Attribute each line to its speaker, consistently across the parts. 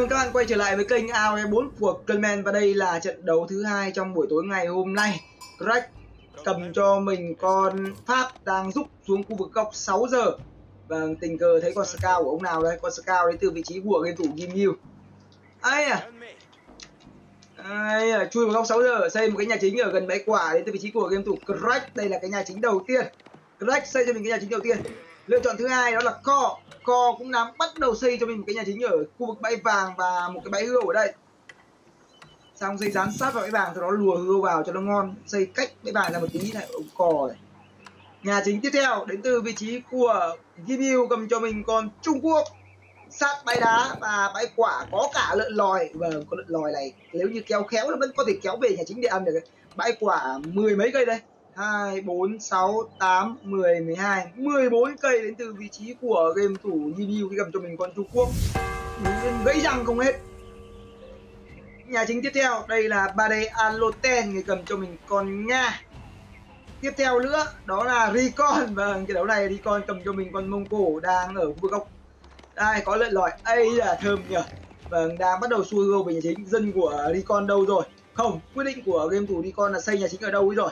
Speaker 1: mừng các bạn quay trở lại với kênh AOE4 của Clayman, và đây là trận đấu thứ hai trong buổi tối ngày hôm nay. Greg cầm cho mình con Pháp đang rút xuống khu vực góc 6 giờ. Và tình cờ thấy con Scout của ông nào đây? Con Scout đến từ vị trí của game thủ Gimyu. Chui vào góc 6 giờ, xây một cái nhà chính ở gần bãi quả đến từ vị trí của game thủ Greg. Đây là cái nhà chính đầu tiên. Greg xây cho mình cái nhà chính đầu tiên. Lựa chọn thứ hai đó là Co cũng đang bắt đầu xây cho mình một cái nhà chính ở khu vực bãi vàng và một cái bãi hươu ở đây. Xong xây dán sát vào bãi vàng, sau đó lùa hươu vào cho nó ngon. Xây cách bãi vàng ra một tí này, ông cò này. Nhà chính tiếp theo đến từ vị trí của Gimyu cầm cho mình con Trung Quốc sát bãi đá và bãi quả có cả lợn lòi. Vâng, con lợn lòi này nếu như kéo khéo nó vẫn có thể kéo về nhà chính để ăn được. Bãi quả 10 mấy cây đây, 2, 4, 6, 8, 10, 12, 14 cây đến từ vị trí của game thủ Gimyu khi cầm cho mình con Trung Quốc. Gãy răng không hết. Nhà chính tiếp theo đây là Bade Aloten, người cầm cho mình con Nga. Tiếp theo nữa đó là Recon. Vâng, cái đấu này Recon cầm cho mình con Mông Cổ đang ở khu vực góc. Đây có lợn lòi, ấy là thơm nhỉ. Vâng, đang bắt đầu xua gâu về nhà chính. Dân của Recon đâu rồi? Không, quyết định của game thủ Recon là xây nhà chính ở đâu ấy rồi.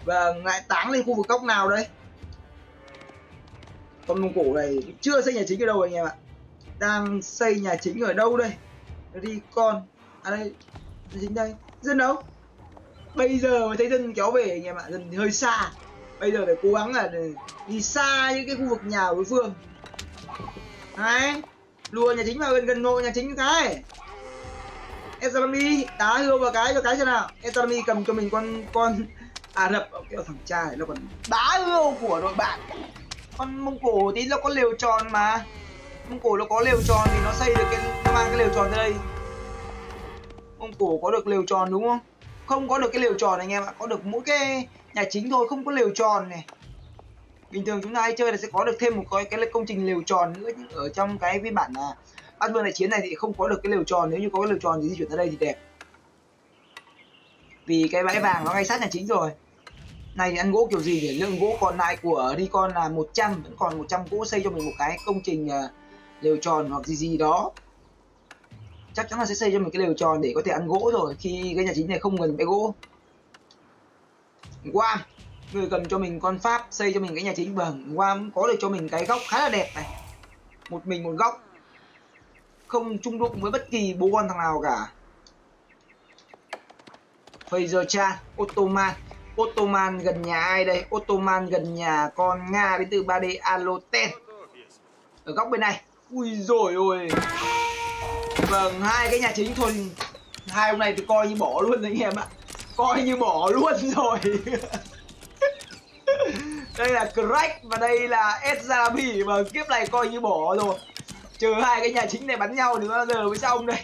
Speaker 1: Và lại táng lên khu vực góc nào đấy. Con Mông Cổ này chưa xây nhà chính ở đâu anh em ạ. Đang xây nhà chính ở đâu đây? Recon. À đây, nhà chính đây. Dân đâu? Bây giờ mới thấy dân kéo về anh em ạ. Dân thì hơi xa. Bây giờ phải cố gắng là đi xa những cái khu vực nhà của đối phương. Đấy, lùa nhà chính vào gần nội nhà chính cái. Ezrami đá hươu vào cái cho cái xem nào. Ezrami cầm cho mình con Ả Rập. Kiểu thằng cha này nó còn đá hươu của đội bạn. Con Mông Cổ tí nó có lều tròn mà. Mông Cổ nó có lều tròn thì nó xây được nó mang cái lều tròn ra đây. Mông Cổ có được lều tròn đúng không? Không có được cái lều tròn này anh em ạ, có được mỗi cái nhà chính thôi, không có lều tròn này. Bình thường chúng ta hay chơi là sẽ có được thêm một cái công trình lều tròn nữa, nhưng ở trong cái phiên bản Bát Vương Đại Chiến này thì không có được cái lều tròn. Nếu như có cái lều tròn thì di chuyển tới đây thì đẹp. Vì cái bãi vàng nó ngay sát nhà chính rồi. Này thì ăn gỗ kiểu gì để lượng gỗ còn lại của Recon là 100, vẫn còn 100 gỗ xây cho mình một cái công trình lều tròn hoặc gì đó. Chắc chắn là sẽ xây cho mình cái lều tròn để có thể ăn gỗ rồi, khi cái nhà chính này không cần bãi gỗ. Guam, người cầm cho mình con Pháp xây cho mình cái nhà chính. Vâng, Guam có được cho mình cái góc khá là đẹp này. Một mình một góc, không chung đụng với bất kỳ bố con thằng nào cả. Fraser Chan, Ottoman gần nhà ai đây? Ottoman gần nhà con Nga đến từ Bade Aloten. Ở góc bên này. Ui dồi ôi. Vâng, hai cái nhà chính thôi. Hai ông này thì coi như bỏ luôn anh em ạ. Coi như bỏ luôn rồi. Đây là Crack và đây là Ezrami. Và kiếp này coi như bỏ rồi. Chờ hai cái nhà chính này bắn nhau thì bao giờ mới xong đây.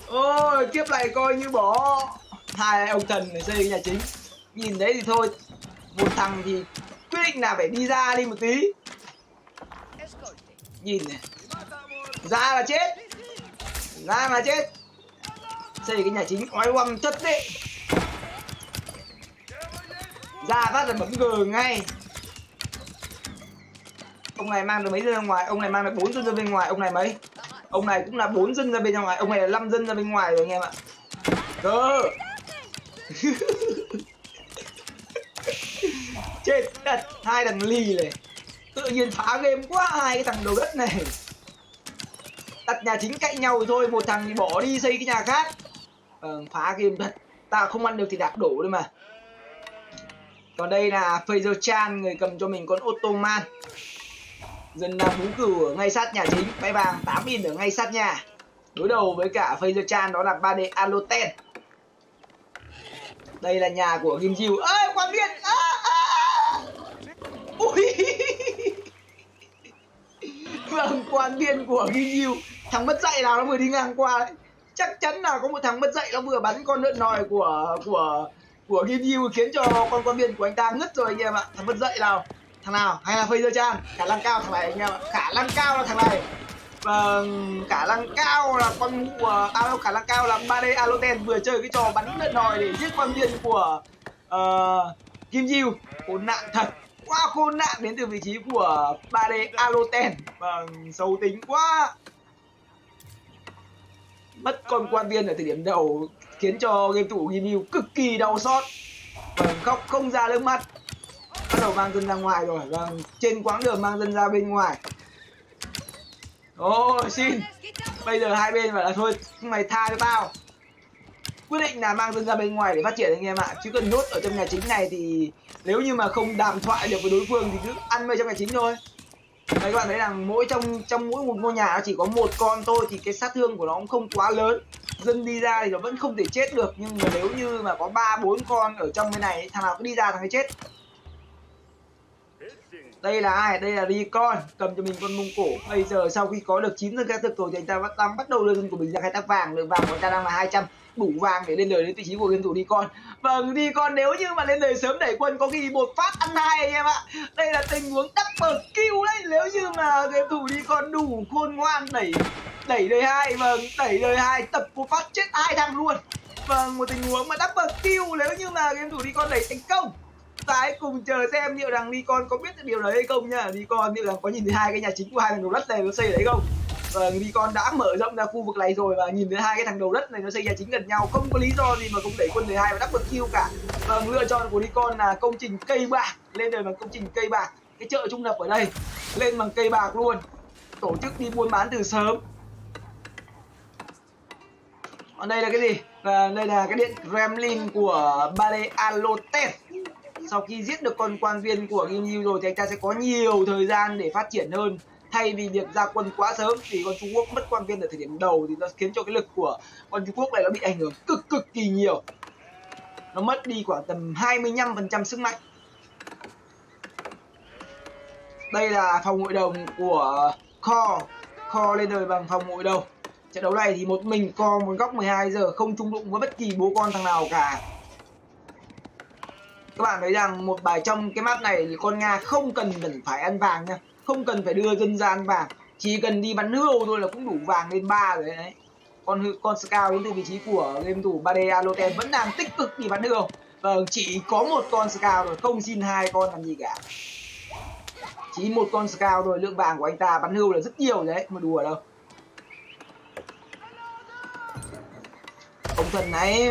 Speaker 1: Ôi, kiếp này coi như bỏ. Hai ông thần này xây cái nhà chính. Nhìn đấy thì thôi. Một thằng thì quyết định là phải đi ra đi một tí. Nhìn này. Ra là chết. Ra là chết. Xây cái nhà chính oái oăm chất đấy. Ra phát là bấm G ngay. Ông này mang được mấy dân ra ngoài? Ông này mang được 4 dân ra bên ngoài. Ông này mấy? Ông này cũng là 4 dân ra bên ngoài. Ông này là 5 dân ra bên ngoài rồi anh em ạ. Cơ. Chết thật. Hai thằng lì này tự nhiên phá game quá. Hai cái thằng đầu đất này đặt nhà chính cạnh nhau rồi thôi. Một thằng thì bỏ đi xây cái nhà khác. Phá game thật. Ta không ăn được thì đạp đổ thôi mà. Còn đây là Fraser Chan, người cầm cho mình con Ottoman. Dân đang bú cửu ở ngay sát nhà chính. Bãi vàng 8 in ở ngay sát nhà. Đối đầu với cả Fraser Chan đó là Bade Aloten. Đây là nhà của Gimyu. Ơi, quan viên. Ui. Vâng, quan viên của Gimyu. Thằng mất dạy nào nó vừa đi ngang qua đấy. Chắc chắn là có một thằng mất dạy nó vừa bắn con lợn nòi của Gimyu, khiến cho con quan viên của anh ta ngất rồi anh em ạ. Thằng mất dạy nào? Thằng nào? Hay là Fraser Chan? Khả năng cao thằng này anh em ạ. Khả năng cao là thằng này. Vâng, khả năng cao là con mụ khả năng cao là Bade Aloten vừa chơi cái trò bắn lợn nòi để giết quan viên của Gimyu. Khốn nạn thật. quá khốn nạn đến từ vị trí của 3D Aloten. Vâng, xấu tính quá. Mất con quan viên ở thời điểm đầu khiến cho game thủ Gimil cực kỳ đau xót. Vâng, khóc không ra nước mắt. Bắt đầu mang dân ra ngoài rồi. Vâng, trên quãng đường mang dân ra bên ngoài. Xin. Bây giờ hai bên bảo là thôi mày tha cho tao. Quyết định là mang dân ra bên ngoài để phát triển anh em ạ. Chứ cần nhốt ở trong nhà chính này thì nếu như mà không đàm thoại được với đối phương thì cứ ăn mây trong nhà chính thôi. Đấy, các bạn thấy rằng trong mỗi một ngôi nhà nó chỉ có một con thôi thì cái sát thương của nó cũng không quá lớn. Dân đi ra thì nó vẫn không thể chết được, nhưng mà nếu như mà có 3-4 con ở trong bên này, thằng nào cứ đi ra thằng ấy chết. Đây là ai? Đây là Recon, cầm cho mình con mông cổ. Bây giờ sau khi có được 9 dân khai thực rồi thì anh ta đang bắt đầu đưa dân của mình ra khai thác vàng. Lượng vàng của anh ta đang là 200, đủ vàng để lên đời đến vị trí của game thủ Recon. Vâng, Recon nếu như mà lên đời sớm đẩy quân có khi một phát ăn hai anh em ạ. Đây là tình huống double kill đấy, nếu như mà game thủ Recon đủ khôn ngoan đẩy đời 2. Vâng, đẩy đời 2 tập một phát chết 2 thằng luôn. Vâng, một tình huống mà double kill nếu như mà game thủ Recon đẩy thành công. Ta hãy cùng chờ xem liệu rằng Recon có biết được điều đấy hay không nha. Recon liệu rằng có nhìn thấy hai cái nhà chính của hai thằng đầu đất này nó xây đấy không. Và Recon đã mở rộng ra khu vực này rồi và nhìn thấy hai cái thằng đầu đất này nó xây nhà chính gần nhau, không có lý do gì mà không đẩy quân 12 và double kill cả. Vâng, lựa chọn của Recon là công trình cây bạc, lên đời bằng công trình cây bạc. Cái chợ trung lập ở đây lên bằng cây bạc luôn, tổ chức đi buôn bán từ sớm. Còn đây là cái gì? Và đây là cái điện Kremlin của Bale Alotes. Sau khi giết được con quan viên của Gimil rồi thì anh ta sẽ có nhiều thời gian để phát triển hơn, thay vì việc ra quân quá sớm. Vì con Trung Quốc mất quan viên ở thời điểm đầu thì nó khiến cho cái lực của con Trung Quốc này nó bị ảnh hưởng cực kỳ nhiều. Nó mất đi khoảng tầm 25% sức mạnh. Đây là phòng hội đồng của Kho lên đời bằng phòng hội đồng. Trận đấu này thì một mình Kho một góc 12 giờ, không chung đụng với bất kỳ bố con thằng nào cả. Các bạn thấy rằng một bài trong cái map này thì con Nga không cần phải ăn vàng nha, không cần phải đưa dân ra ăn vàng, chỉ cần đi bắn hươu thôi là cũng đủ vàng lên 3 rồi đấy. Con Scout đến từ vị trí của game thủ 3D Aloten vẫn đang tích cực đi bắn hươu. Vâng, chỉ có một con Scout rồi, không xin hai con làm gì cả. Chỉ một con Scout rồi, lượng vàng của anh ta bắn hươu là rất nhiều đấy, mà đùa đâu. Ông thần này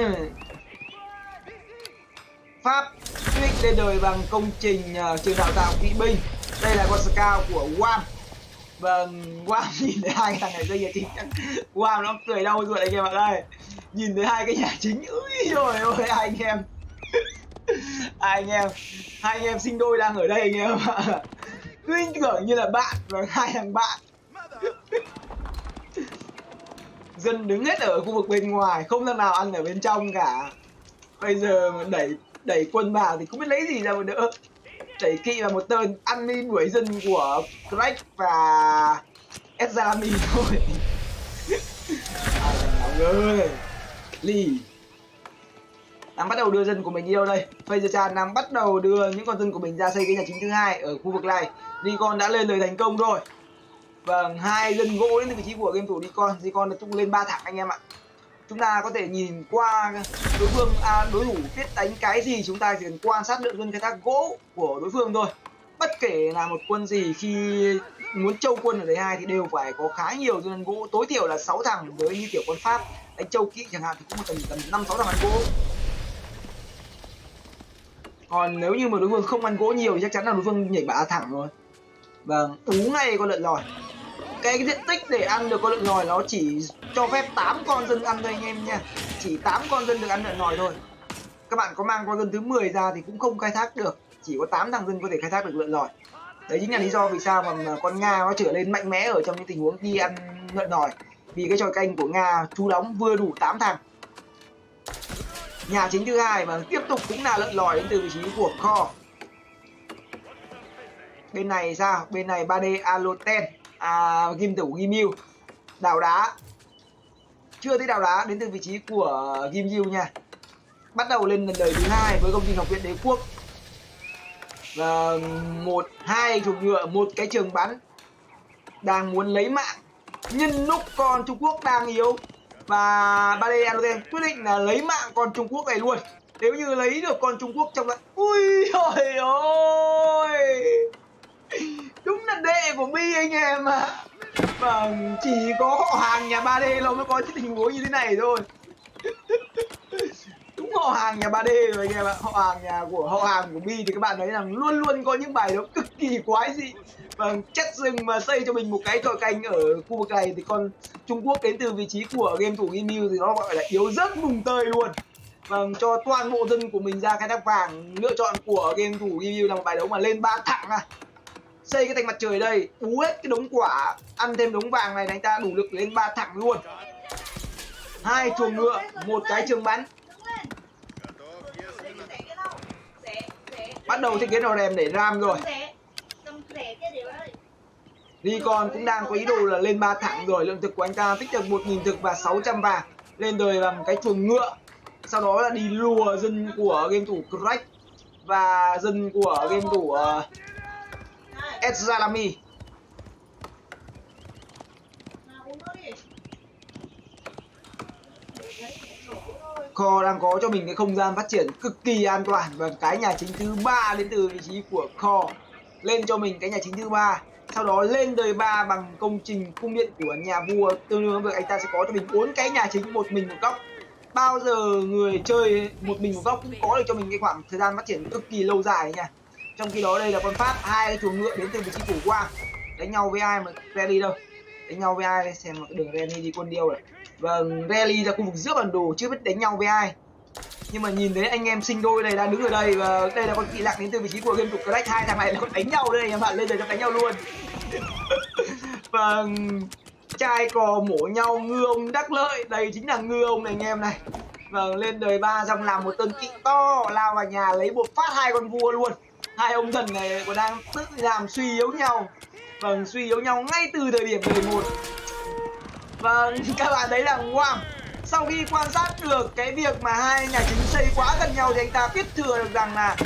Speaker 1: Pháp quyết lên đời bằng công trình trường đào tạo kỵ binh. Đây là con Scout của Wam. Vâng, Wam nhìn thấy hai thằng này xây nhà chính, Wam nó cười đau ruột anh em ạ. Đây, nhìn thấy hai cái nhà chính, ui rồi ôi hai anh em sinh đôi đang ở đây anh em ạ. Cứ tưởng như là bạn và hai thằng bạn. Dân đứng hết ở khu vực bên ngoài, không thằng nào ăn ở bên trong cả. Bây giờ mà đẩy quân vào thì không biết lấy gì ra mà đỡ. Đẩy kỵ vào một tên ăn đi đuổi dân của Craig và Ezalami thôi. Ơi, lì đang bắt đầu đưa dân của mình đi đâu đây? Fazer đang bắt đầu đưa những con dân của mình ra xây cái nhà chính thứ hai ở khu vực này. Recon đã lên lời thành công rồi. Vâng, hai dân gỗ đến từ vị trí của game thủ Recon đã tung lên 3 thẳng anh em ạ. Chúng ta có thể nhìn qua đối thủ biết đánh cái gì, chúng ta chỉ cần quan sát lượng dân khai thác gỗ của đối phương thôi. Bất kể là một quân gì khi muốn châu quân ở đời 2 thì đều phải có khá nhiều dân gỗ, tối thiểu là 6 thằng, với như kiểu con Pháp đánh châu kỵ chẳng hạn thì cũng tầm 5-6 thằng ăn gỗ. Còn nếu như mà đối phương không ăn gỗ nhiều thì chắc chắn là đối phương nhảy bả thẳng rồi. Vâng, ú ngay con lợn lòi. Cái diện tích để ăn được con lợn lòi nó chỉ cho phép 8 con dân ăn thôi anh em nha. Chỉ 8 con dân được ăn lợn lòi thôi. Các bạn có mang con dân thứ 10 ra thì cũng không khai thác được. Chỉ có 8 thằng dân có thể khai thác được lợn lòi. Đấy chính là lý do vì sao mà con Nga nó trở lên mạnh mẽ ở trong những tình huống đi ăn lợn lòi. Vì cái tròi canh của Nga chú đóng vừa đủ 8 thằng. Nhà chính thứ hai và tiếp tục cũng là lợn lòi đến từ vị trí của Kho. Bên này sao? Bên này 3D Aloten, game thủ Gimil. Đào đá. Chưa thấy đào đá đến từ vị trí của Gimil nha. Bắt đầu lên lần đời thứ hai với công trình học viện đế quốc. Và 1-2 chục ngựa, một cái trường bắn. Đang muốn lấy mạng. Nhân lúc con Trung Quốc đang yếu. Và 3D Aloten quyết định là lấy mạng con Trung Quốc này luôn. Nếu như lấy được con Trung Quốc trong lại, ui trời ơi, đúng là đệ của Bi anh em ạ. Vâng, chỉ có họ hàng nhà 3D nó mới có cái tình huống như thế này thôi. Đúng họ hàng nhà 3D rồi anh em ạ. Họ hàng của Bi thì các bạn thấy rằng luôn luôn có những bài đấu cực kỳ quái dị. Vâng, chất rừng mà xây cho mình một cái tròi canh ở khu vực này thì con Trung Quốc đến từ vị trí của game thủ Gimil thì nó gọi là yếu rất mùng tơi luôn. Vâng, cho toàn bộ dân của mình ra khai thác vàng. Lựa chọn của game thủ Gimil là một bài đấu mà lên 3 thẳng à. Xây cái thành mặt trời đây, bú hết cái đống quả, ăn thêm đống vàng này là anh ta đủ lực lên 3 thẳng luôn. 2 chuồng ngựa, một cái trường bắn. Bắt đầu thiết kế đầu rèm để ram rồi. Recon cũng đang có ý đồ là lên 3 thẳng rồi. Lượng thực của anh ta tích được 1000 thực và 600 vàng. Lên đời bằng cái chuồng ngựa. Sau đó là đi lùa dân của game thủ Crack và dân của game thủ Ezalami. Kho đang có cho mình cái không gian phát triển cực kỳ an toàn. Và cái nhà chính thứ 3 đến từ vị trí của Kho lên cho mình cái nhà chính thứ 3. Sau đó lên đời 3 bằng công trình cung điện của nhà vua, tương đương với việc anh ta sẽ có cho mình 4 cái nhà chính, một mình một góc. Bao giờ người chơi một mình một góc cũng có được cho mình cái khoảng thời gian phát triển cực kỳ lâu dài nha. Trong khi đó đây là con Pháp, 2 cái chuồng ngựa đến từ vị trí của Quang. Đánh nhau với ai mà Rally đâu? Đánh nhau với ai đây? Xem một đường Rally đi con điêu này. Vâng, Rally ra khu vực giữa bản đồ chưa biết đánh nhau với ai. Nhưng mà nhìn thấy anh em sinh đôi này đang đứng ở đây và đây là con kỵ lạc đến từ vị trí của game thủ Crack. Hai thằng này là còn đánh nhau đây anh em bạn, lên đời cho đánh nhau luôn. Vâng, trai cò mổ nhau, ngư ông đắc lợi, đây chính là ngư ông này anh em này. Vâng, lên đời 3 xong làm một tên kỵ to lao vào nhà lấy một phát 2 con vua luôn. Hai ông thần này còn đang tự làm suy yếu nhau. Vâng, suy yếu nhau ngay từ thời điểm đời 1. Vâng, các bạn thấy là wow. Sau khi quan sát được cái việc mà hai nhà chính xây quá gần nhau thì anh ta biết thừa được rằng là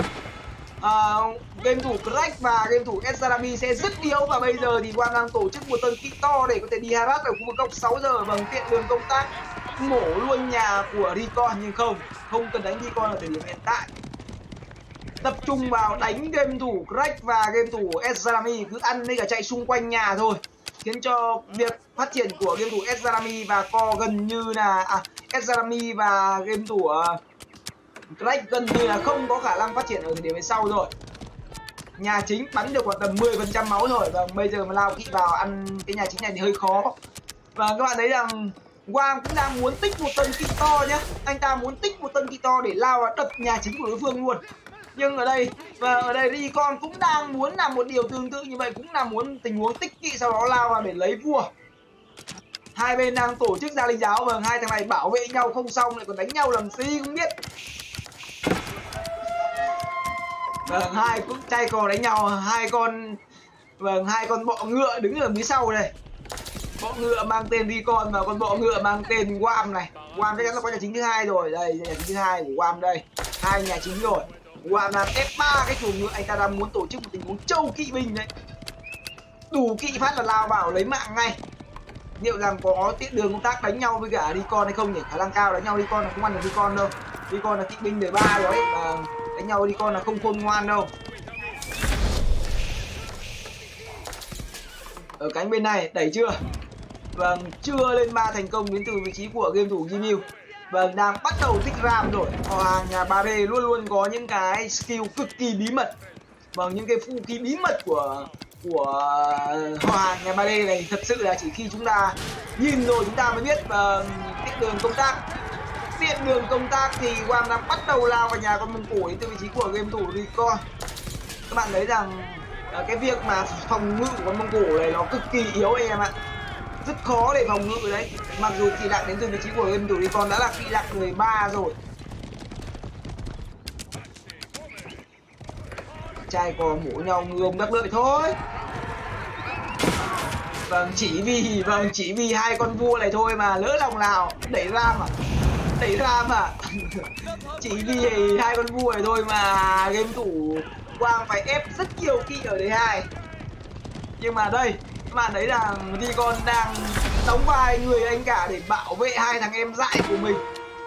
Speaker 1: game thủ Crack và game thủ Ezalami sẽ rất yếu. Và bây giờ thì Quang đang tổ chức một tên kỵ to để có thể đi harass ở khu vực góc 6 giờ bằng tiện đường công tác mổ luôn nhà của Recon. Nhưng không cần đánh Recon ở thời điểm hiện tại, tập trung vào đánh game thủ Crack và game thủ Ezalami, cứ ăn đây cả chạy xung quanh nhà thôi, khiến cho việc phát triển của game thủ Ezalami và Co gần như là Ezalami và game thủ Crack gần như là không có khả năng phát triển ở thời điểm sau rồi. Nhà chính bắn được khoảng tầm 10% máu rồi và bây giờ mà lao kỵ vào ăn cái nhà chính này thì hơi khó. Và các bạn thấy rằng Quang cũng đang muốn tích một tân kỵ to nhá, anh ta muốn tích một tân kỵ to để lao vào đập nhà chính của đối phương luôn. Nhưng ở đây Recon cũng đang muốn làm một điều tương tự như vậy, cũng là muốn tình huống tích kỵ sau đó lao vào để lấy vua. Hai bên đang tổ chức gia linh giáo, vâng, hai thằng này bảo vệ nhau không xong lại còn đánh nhau làm gì không biết. Vâng, hai cũng trai cò đánh nhau, hai con bọ ngựa đứng ở phía sau đây. Bọ ngựa mang tên Recon và con bọ ngựa mang tên Guam này. Guam chắc chắn là có nhà chính thứ 2 rồi. Đây, nhà chính thứ 2 của Guam đây. Hai nhà chính rồi. Guam đang ép 3 cái chuồng ngựa, anh ta đang muốn tổ chức một tình huống châu kỵ binh đấy. Đủ kỵ phát là lao vào lấy mạng ngay. Liệu rằng có tiện đường công tác đánh nhau với cả Recon hay không nhỉ? Khả năng cao đánh nhau Recon là không ăn được Recon đâu. Recon là kỵ binh đời 3 rồi ấy, và đánh nhau Recon là không khôn ngoan đâu. Ở cánh bên này đẩy chưa? Vâng, chưa lên 3 thành công đến từ vị trí của game thủ Gimil. Vâng, đang bắt đầu tích ram rồi. Họ hàng nhà 3D luôn luôn có những cái skill cực kỳ bí mật. Vâng, những cái vũ khí bí mật của họ hàng nhà 3D này thật sự là chỉ khi chúng ta nhìn rồi chúng ta mới biết. Và tiện đường công tác thì Quang đang bắt đầu lao vào nhà con Mông Cổ đến từ vị trí của game thủ Recon. Các bạn thấy rằng cái việc mà phòng ngự của con Mông Cổ này nó cực kỳ yếu anh em ạ, rất khó để phòng ngự đấy. Mặc dù kỵ lạc đến từ vị trí của game thủ Recon đã là kỵ lạc 13 rồi. Trai cò mổ nhau ngư ông đắc lợi thôi. Vâng, chỉ vì hai con vua này thôi mà lỡ lòng nào đẩy ram à. Chỉ vì hai con vua này thôi mà game thủ Quang phải ép rất nhiều kỵ ở đời 2. Nhưng mà đây các bạn thấy rằng Recon đang đóng vai người anh cả để bảo vệ hai thằng em dại của mình.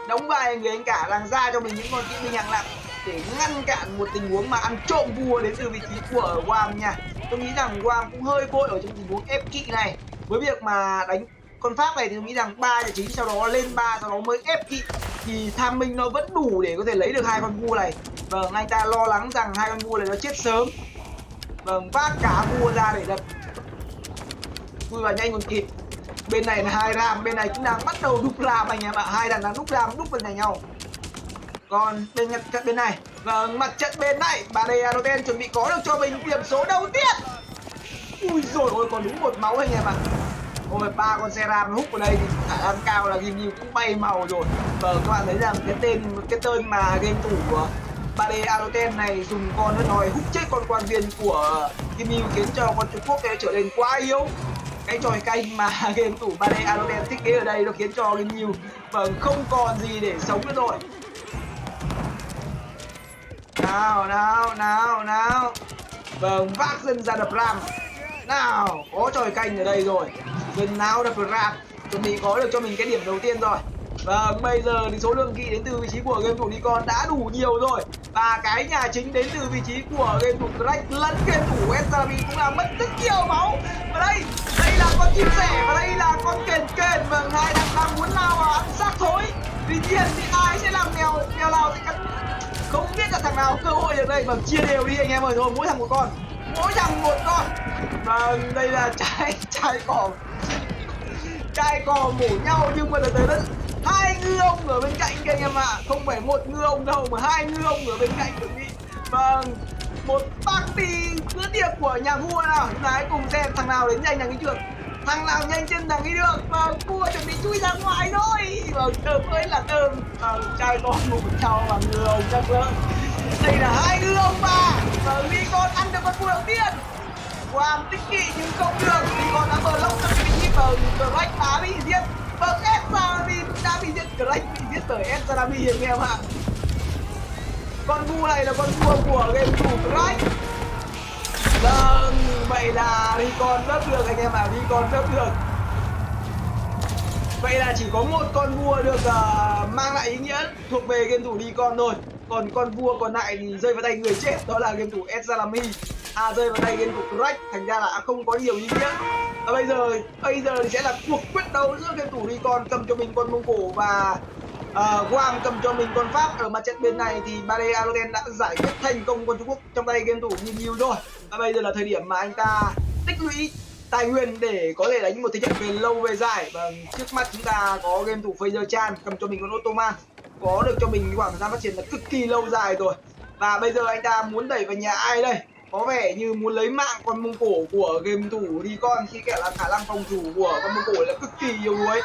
Speaker 1: đóng vai người anh cả đang ra cho mình những con kỵ binh hạng nặng để ngăn cản một tình huống mà ăn trộm vua đến từ vị trí của Wam nha. Tôi nghĩ rằng Wam cũng hơi vội ở trong tình huống ép kỵ này. Với việc mà đánh con Pháp này thì tôi nghĩ rằng 3 nhà chính sau đó lên 3 sau đó mới ép kỵ thì tham minh nó vẫn đủ để có thể lấy được hai con vua này. Vâng, anh ta lo lắng rằng hai con vua này nó chết sớm. Vâng, vác cả vua ra để đập. Vui và nhanh còn kịp. Bên này là hai ram, bên này cũng đang bắt đầu đúc ram anh em ạ. Hai đàn đang đúc ram đúc vào nhà nhau. Còn bên trận bên này, vâng, mặt trận bên này, Bade Aroten chuẩn bị có được cho mình điểm số đầu tiên. Ui rồi ôi, còn đúng một máu anh em ạ. Ôi, 3 con xe ram hút vào đây thì khả năng cao là Ginyu cũng bay màu rồi. Vâng, các bạn thấy rằng cái tên mà game thủ của Bade Aroten này dùng con nó nói hút chết con quan viên của Ginyu khiến cho con Trung Quốc này trở nên quá yếu. Cái tròi canh mà game thủ Bade Aroten thiết kế ở đây nó khiến cho Ginyu vâng không còn gì để sống nữa rồi. Nào. Vâng, vác dân ra đập ram. Nào, có tròi canh ở đây rồi. Dân nào đập ram, chuẩn bị có được cho mình cái điểm đầu tiên rồi. Vâng, bây giờ thì số lượng kỵ đến từ vị trí của game thủ Nikon đã đủ nhiều rồi. Và cái nhà chính đến từ vị trí của game thủ Craig lẫn game thủ Esalabi cũng là mất rất nhiều máu. Và đây là con chim sẻ và đây là con kền. Vâng, hai thằng đang muốn lao vào ăn xác thối. Tuy nhiên thì ai sẽ làm mèo nào thì không biết là thằng nào cơ hội ở đây. Vâng, chia đều đi anh em ơi, thôi mỗi thằng một con. Vâng, đây là trai cò mổ nhau nhưng mà tới đất hai ngư ông ở bên cạnh kia anh em ạ. Không phải một ngư ông đâu mà hai ngư ông ở bên cạnh chuẩn bị. Vâng, một party bữa tiệc của nhà vua nào. Chúng ta hãy cùng xem thằng nào đến nhanh thằng ấy trước. Thằng nào nhanh chân thằng ấy được. Vâng, vua chuẩn bị chui ra ngoài thôi. Vâng, thơm ơi là thơm. Vâng, trai con mổ nhau và ngư ông chắc lớn. Đây là hai ngư ông mà. Vâng, đi con ăn được con vua đầu tiên. Wam tích kỵ nhưng không được vì còn đã bờ lông được bị nhịp ở Craig đã bị giết. Vâng, Esalabi đã bị giết, Craig bị giết bởi Esalabi anh em ạ. Con vua này là con vua của game thủ Craig. Vâng, vậy là Recon rớt được anh em ạ, Recon rớt được. Vậy là chỉ có một con vua được mang lại ý nghĩa thuộc về game thủ Recon thôi. Còn con vua còn lại thì rơi vào tay người chết, đó là game thủ Esalabi. Rơi vào tay game thủ Craig, thành ra là không có nhiều ý nghĩa. Và bây giờ thì sẽ là cuộc quyết đấu giữa game thủ Recon cầm cho mình con Mông Cổ và Wam cầm cho mình con Pháp. Ở mặt trận bên này thì Bade Aroten đã giải quyết thành công con Trung Quốc trong tay game thủ nhiều rồi. Và bây giờ là thời điểm mà anh ta tích lũy tài nguyên để có thể đánh một thế trận về lâu về dài. Và trước mắt chúng ta có game thủ Fraser Chan cầm cho mình con Ottoman, có được cho mình cái khoảng thời gian phát triển là cực kỳ lâu dài rồi. Và bây giờ anh ta muốn đẩy vào nhà ai đây? Có vẻ như muốn lấy mạng con Mông Cổ của game thủ Recon, khi kể là khả năng phòng thủ của con Mông Cổ là cực kỳ yếu đuối.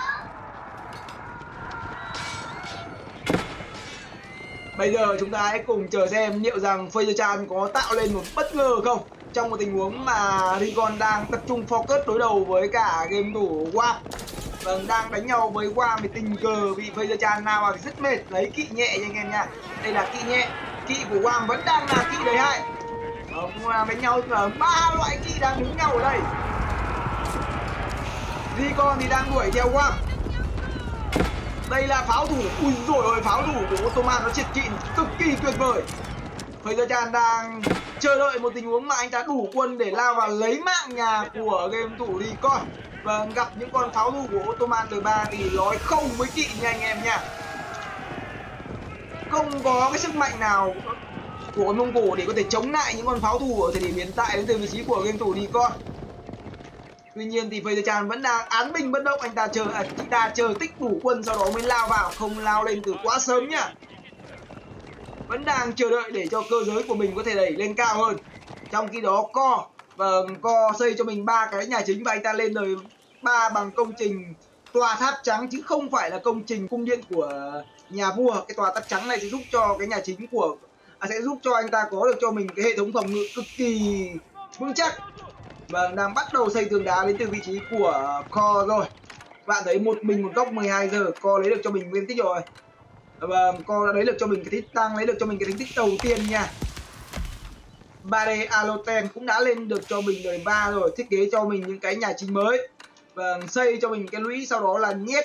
Speaker 1: Bây giờ chúng ta hãy cùng chờ xem liệu rằng Fraser Chan có tạo lên một bất ngờ không trong một tình huống mà Recon đang tập trung focus đối đầu với cả game thủ Wam. Vâng, đang đánh nhau với Wam thì tình cờ bị Fraser Chan nào mà rất mệt, lấy kỵ nhẹ nha anh em nha. Đây là kỵ nhẹ, kỵ của Wam vẫn đang là kỵ đời 2. Đánh nhau là 3 loại kỵ đang đứng nhau ở đây. Recon thì đang đuổi theo Wam. Đây là pháo thủ, ui rồi ôi, pháo thủ của Ottoman nó triệt kỵ cực kỳ tuyệt vời. Fraser Chan đang chờ đợi một tình huống mà anh ta đủ quân để lao vào lấy mạng nhà của game thủ Recon. Và gặp những con pháo thủ của Ottoman đời 3 thì nói không với kỵ nha anh em nha. Không có cái sức mạnh nào của con Mông Cổ để có thể chống lại những con pháo thủ ở thời điểm hiện tại đến từ vị trí của game thủ Recon. Tuy nhiên thì Fraser Chan vẫn đang án binh bất động, anh ta chờ tích đủ quân sau đó mới lao vào, không lao lên từ quá sớm nhá. Vẫn đang chờ đợi để cho cơ giới của mình có thể đẩy lên cao hơn. Trong khi đó Co xây cho mình 3 cái nhà chính và anh ta lên đời 3 bằng công trình tòa tháp trắng chứ không phải là công trình cung điện của nhà vua. Cái tòa tháp trắng này sẽ giúp cho cái nhà chính sẽ giúp cho anh ta có được cho mình cái hệ thống phòng ngự cực kỳ vững chắc. Vâng, đang bắt đầu xây tường đá đến từ vị trí của Co rồi. Bạn thấy một mình một góc 12 giờ, Co lấy được cho mình nguyên tích rồi. Vâng, Co đã lấy được cho mình cái tăng lấy được cho mình cái thành tích đầu tiên nha. Bade Aroten cũng đã lên được cho mình đời 3 rồi, thiết kế cho mình những cái nhà chính mới. Vâng, xây cho mình cái lũy, sau đó là nhét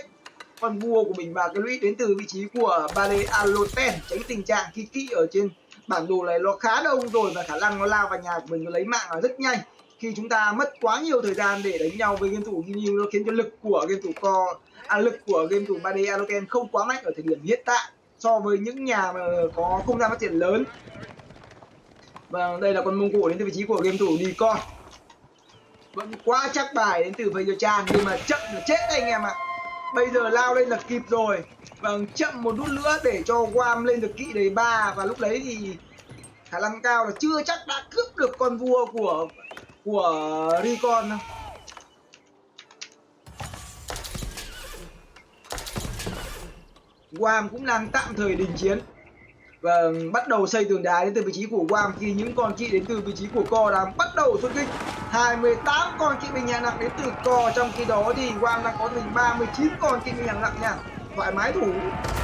Speaker 1: con vua của mình và cái lũy đến từ vị trí của Bade Aloten, tránh tình trạng khi kỵ ở trên bản đồ này nó khá đông rồi và khả năng nó lao vào nhà của mình nó lấy mạng là rất nhanh. Khi chúng ta mất quá nhiều thời gian để đánh nhau với game thủ Ginyu, nó khiến cho lực của game thủ lực của game thủ Bade Aloten không quá mạnh ở thời điểm hiện tại so với những nhà mà có không gian phát triển lớn. Và đây là con Mông Cổ đến từ vị trí của game thủ Nikon, vẫn quá chắc bài đến từ Feizachan, nhưng mà chậm là chết anh em ạ. Bây giờ lao lên là kịp rồi. Vâng, chậm một nút nữa để cho Guam lên được kỵ đầy 3 và lúc đấy thì khả năng cao là chưa chắc đã cướp được con vua của Recon đâu. Guam cũng đang tạm thời đình chiến và bắt đầu xây tường đá đến từ vị trí của Guam, khi những con kỵ đến từ vị trí của Co đang bắt đầu xuất kích. 28 con kỵ binh hạng nặng đến từ Co, trong khi đó thì Guam đang có mình 39 con kỵ binh hạng nặng nha, thoải mái thủ.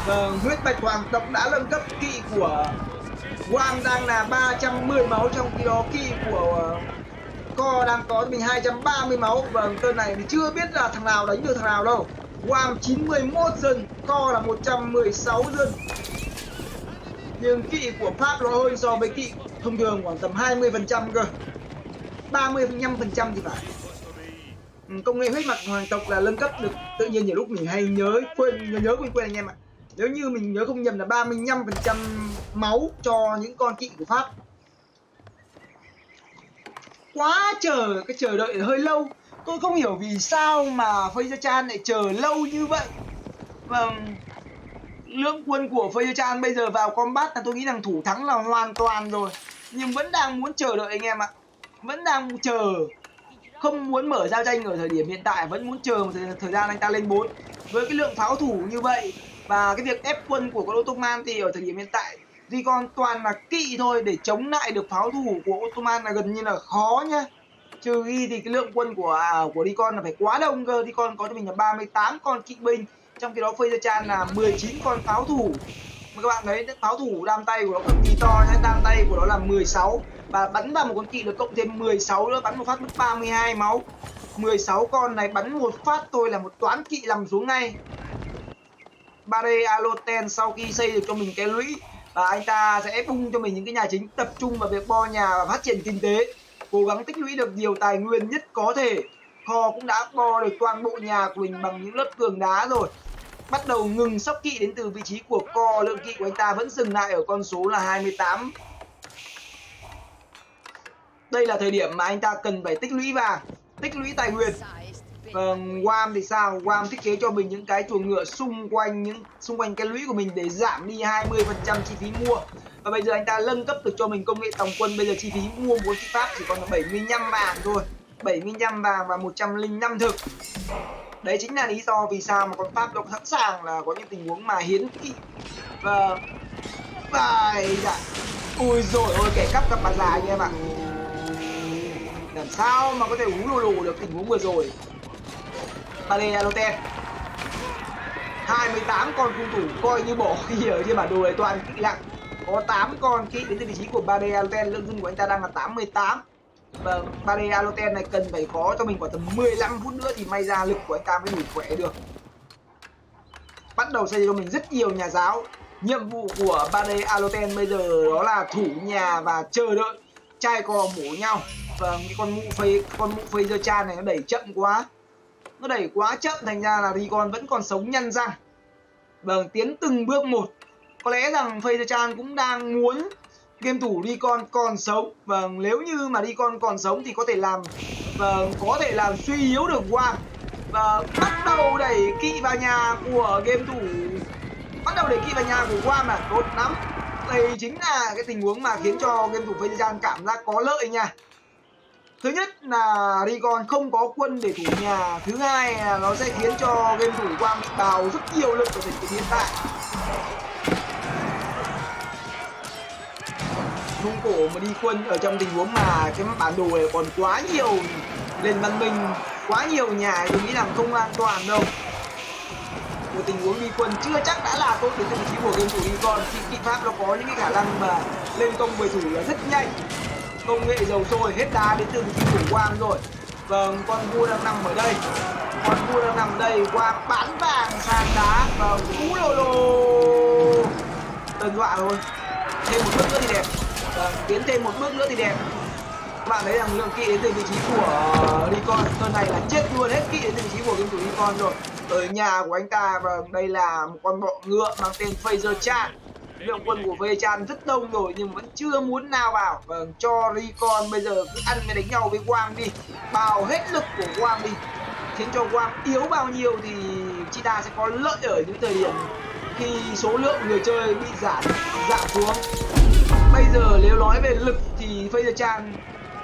Speaker 1: Và huyết bạch hoàng tộc đã nâng cấp kỵ của Guam đang là 310 máu, trong khi đó kỵ của Co đang có mình 230 máu. Vâng, tên này thì chưa biết là thằng nào đánh được thằng nào đâu. Guam 91 dân, Co là 116 dân. Nhưng kỵ của Pháp nó hơn so với kỵ thông thường khoảng tầm 20% cơ, 35% thì phải. Công nghệ huyết mạch hoàng tộc là nâng cấp được, tự nhiên nhiều lúc mình hay nhớ quên anh em ạ. Nếu như mình nhớ không nhầm là 35% máu cho những con kỵ của Pháp. Quá chờ đợi hơi lâu. Tôi không hiểu vì sao mà Feizachan lại chờ lâu như vậy. Vâng, lượng quân của Feizachan bây giờ vào combat là tôi nghĩ rằng thủ thắng là hoàn toàn rồi, nhưng vẫn đang muốn chờ đợi anh em ạ. Vẫn đang chờ, không muốn mở giao tranh ở thời điểm hiện tại, vẫn muốn chờ một thời gian anh ta lên 4. Với cái lượng pháo thủ như vậy và cái việc ép quân của con Ottoman thì ở thời điểm hiện tại Recon toàn là kỵ thôi, để chống lại được pháo thủ của Ottoman là gần như là khó nhá. Trừ khi thì cái lượng quân của Recon là phải quá đông cơ. Recon có cho mình là 38 con kỵ binh, trong khi đó Feizachan là 19 con pháo thủ. Mà các bạn thấy pháo thủ đam tay của nó cực kỳ to nhá, đam tay của nó là 16 và bắn vào một con kỵ được cộng thêm 16 nữa, bắn một phát mất 32 máu. 16 con này bắn một phát tôi là một toán kỵ nằm xuống ngay. Bade Aloten sau khi xây được cho mình cái lũy và anh ta sẽ bung cho mình những cái nhà chính, tập trung vào việc bo nhà và phát triển kinh tế, cố gắng tích lũy được nhiều tài nguyên nhất có thể. Kho cũng đã bo được toàn bộ nhà của mình bằng những lớp tường đá rồi. Bắt đầu ngừng sóc kỵ đến từ vị trí của Co, lượng kỵ của anh ta vẫn dừng lại ở con số là 28. Đây là thời điểm mà anh ta cần phải tích lũy vàng, tích lũy tài nguyên. Guam thì sao? Guam thiết kế cho mình những cái chuồng ngựa xung quanh cái lũy của mình để giảm đi 20% chi phí mua. Và bây giờ anh ta nâng cấp được cho mình công nghệ tòng quân, bây giờ chi phí mua một kỵ Pháp chỉ còn là 75 vàng thôi. 75 vàng và 105 thực. Đấy chính là lý do vì sao mà con Pháp nó sẵn sàng là có những tình huống mà hiến kỵ. Và dạ. Ui rồi ôi, kẻ cắp gặp bà già anh em ạ. Làm sao mà có thể hú lù lù được tình huống vừa rồi. Bade Aloten 28 con cung thủ coi như bỏ khi ở trên bản đồ này toàn kỵ nặng. Có 8 con kỵ đến từ vị trí của Bade Aloten, lượng dân của anh ta đang là 88. Và Bade Aloten này cần phải có cho mình khoảng tầm 15 phút nữa thì may ra lực của anh ta mới đủ khỏe được. Bắt đầu xây cho mình rất nhiều nhà giáo. Nhiệm vụ của Bade Aloten bây giờ đó là thủ nhà và chờ đợi trai cò mổ nhau. Và cái con mụ Feizachan này nó đẩy chậm quá. Nó đẩy quá chậm, thành ra là Recon vẫn còn sống nhăn răng. Vâng, tiến từng bước một. Có lẽ rằng Feizachan cũng đang muốn game thủ Recon còn sống. Vâng, nếu như mà Recon còn sống thì có thể làm suy yếu được Guam. Và bắt đầu đẩy kỵ vào nhà của game thủ. Bắt đầu đẩy kỵ vào nhà của Guam là tốt lắm. Đây chính là cái tình huống mà khiến cho game thủ Feizachan cảm giác có lợi nha. Thứ nhất là Recon không có quân để thủ nhà. Thứ hai là nó sẽ khiến cho game thủ Guam bị bào rất nhiều lực ở thời điểm hiện tại. Mông Cổ mà đi quân ở trong tình huống mà cái bản đồ này còn quá nhiều nền văn minh, quá nhiều nhà, tôi nghĩ rằng không an toàn đâu. Một tình huống đi quân chưa chắc đã là tốt đến từ vị trí của game thủ Recon, khi kỵ Pháp nó có những cái khả năng mà lên công với thủ là rất nhanh. Công nghệ dầu sôi hết đá đến từ vị trí của Guam rồi. Vâng, con vua đang nằm ở đây. con vua đang nằm đây. Quang bán vàng sang đá và cú lô lô đơn dọa thôi. Thêm một bước nữa thì đẹp. Tiến thêm một bước nữa thì đẹp. Các bạn thấy rằng lượng kỵ đến từ vị trí của Recon tuần này là chết luôn hết kỵ đến từ vị trí của game thủ Recon rồi. Ở nhà của anh ta, và đây là một con bọ ngựa mang tên Phaser Chan. Lượng quân của Phaser Chan rất đông rồi nhưng vẫn chưa muốn nào vào. Vâng, cho Recon bây giờ cứ ăn mới đánh nhau với Quang đi, bào hết lực của Quang đi, khiến cho Quang yếu bao nhiêu thì Cheetah sẽ có lợi ở những thời điểm khi số lượng người chơi bị giảm xuống. Bây giờ nếu nói về lực thì Phaser Chan,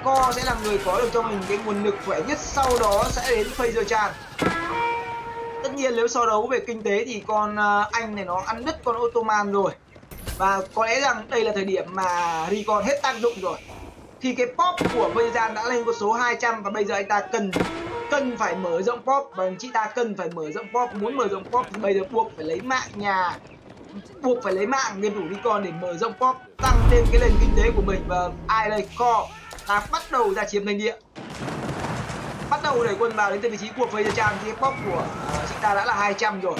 Speaker 1: Co sẽ là người có được cho mình cái nguồn lực khỏe nhất, sau đó sẽ đến Phaser Chan. Tất nhiên nếu so đấu về kinh tế thì con anh này nó ăn đứt con Ottoman rồi. Và có lẽ rằng đây là thời điểm mà Recon hết tác dụng rồi. Thì cái pop của Phaser Chan đã lên con số 200 và bây giờ anh ta cần phải mở rộng pop, và Cheetah cần phải mở rộng pop. Muốn mở rộng pop thì bây giờ buộc phải lấy mạng game thủ Recon để mở rộng pop, tăng thêm cái nền kinh tế của mình. Và ai đây? Co đã bắt đầu ra chiếm lãnh địa, bắt đầu đẩy quân vào đến từ vị trí của Phaser Chan. Thì pop của Cheetah đã là 200 rồi.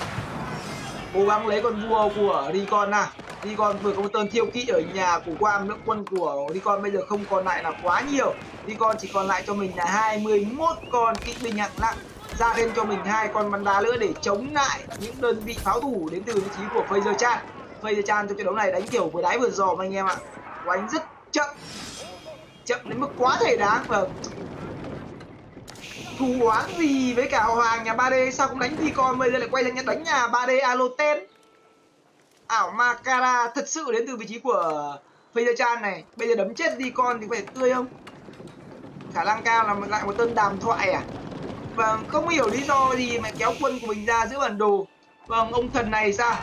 Speaker 1: Cố gắng lấy con vua của Recon nào. Recon vừa có một tên thiêu kỵ ở nhà của Quang. Lượng quân của Recon bây giờ không còn lại là quá nhiều. Recon chỉ còn lại cho mình là 21 con kỵ binh hạng nặng, ra thêm cho mình 2 con bắn đá nữa để chống lại những đơn vị pháo thủ đến từ vị trí của Phaser Chan. Phaser Chan trong trận đấu này đánh kiểu vừa đáy vừa giòm anh em ạ. Đánh rất chậm đến mức quá thể đáng. Và thù oán gì với cả họ hàng nhà 3D, sao không đánh Recon bây giờ lại quay sang đánh nhà 3D Aloten. Ảo Makara thật sự đến từ vị trí của Phaser Chan này. Bây giờ đấm chết Recon thì phải tươi không? Khả năng cao là lại một tên đàm thoại à? Vâng, không hiểu lý do gì mà kéo quân của mình ra giữa bản đồ. Vâng, ông thần này sao?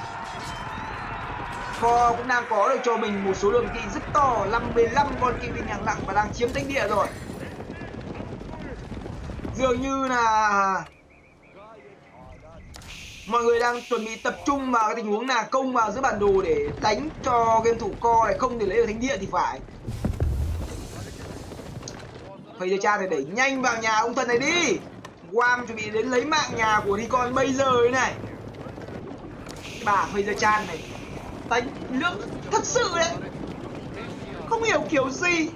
Speaker 1: Co cũng đang có được cho mình một số lượng kỵ rất to, 55 con kỵ binh hạng nặng và đang chiếm thánh địa rồi. Dường như là mọi người đang chuẩn bị tập trung vào cái tình huống là công vào giữa bản đồ để đánh cho game thủ Co này không thể lấy được thánh địa thì phải. Phaser Chan phải đẩy nhanh vào nhà ông thần này đi. Guam chuẩn bị đến lấy mạng nhà của Recon bây giờ thế này. Bà Phaser Chan này đánh lượng thật sự đấy, không hiểu kiểu gì.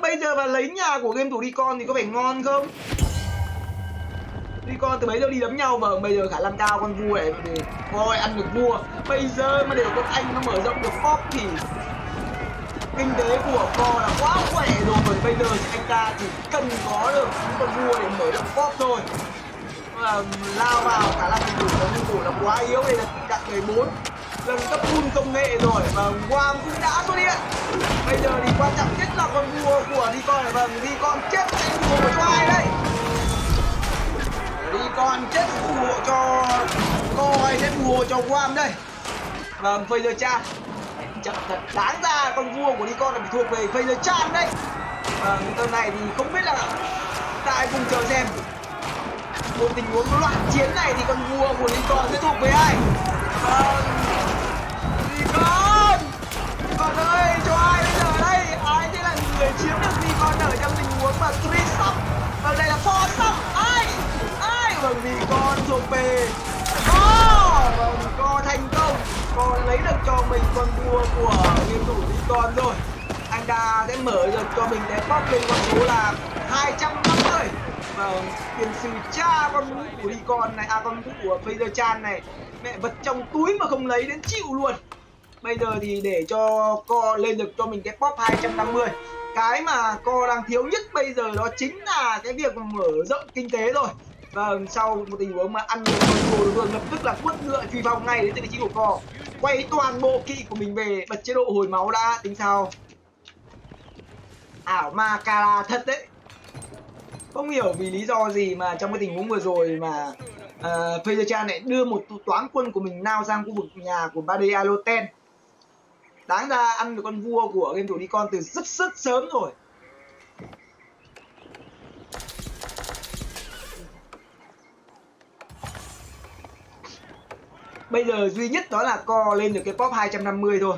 Speaker 1: Bây giờ mà lấy nhà của game thủ Recon thì có vẻ ngon không? Recon từ bấy giờ đi đấm nhau mà bây giờ khả năng cao con vua này để coi ăn được vua. Bây giờ mà để con anh nó mở rộng được pop thì kinh tế của Co là quá khỏe rồi. Bởi bây giờ thì anh ta chỉ cần có được những con vua để mở rộng pop thôi. Lao vào khả năng game thủ là quá yếu. Đây là cạn 14 lần cấp full công nghệ rồi và Guam cũng đã xuất hiện. Bây giờ thì quan trọng nhất là con vua của Recon này. Vâng, Recon chết anh phù hộ cho ai đây? Recon chết phù hộ cho Co hay chết phù hộ cho Guam đây? Vâng, Phaser Chan chậm thật. Đáng ra con vua của Recon là phải thuộc về Phaser Chan đấy. Vâng, tầm này thì không biết là tại cùng chờ xem một tình huống loạn chiến này thì con vua của Recon sẽ thuộc về ai? Recon ơi, cho ai bây giờ đây? Ai sẽ là người chiếm được Recon ở trong tình huống mà Trisop? Và đây là Forsop. Ai? Vâng, Recon thuộc về vâng, Co thành công. Co lấy được cho mình con vua của game thủ Recon rồi. Anh ta sẽ mở được cho mình cái pop lên con số là 250. Vâng, tiền sử cha con vũ của Recon này, con vũ của Phaser Chan này, mẹ vật trong túi mà không lấy đến chịu luôn. Bây giờ thì để cho Co lên được cho mình cái pop 250. Cái mà Co đang thiếu nhất bây giờ đó chính là cái việc mở rộng kinh tế rồi. Vâng, sau một tình huống mà ăn được con đồ vương lập tức là quất ngựa truy phong ngay đến từ vị trí của Co. Quay toàn bộ kỵ của mình về, bật chế độ hồi máu đã, tính sao? Ảo Makara thật đấy. Không hiểu vì lý do gì mà trong cái tình huống vừa rồi mà Phaser Chan lại đưa một toán quân của mình nao sang khu vực nhà của 3D Aloten. Đáng ra ăn được con vua của game thủ Recon từ rất sớm rồi. Bây giờ duy nhất đó là Co lên được cái pop 250 thôi.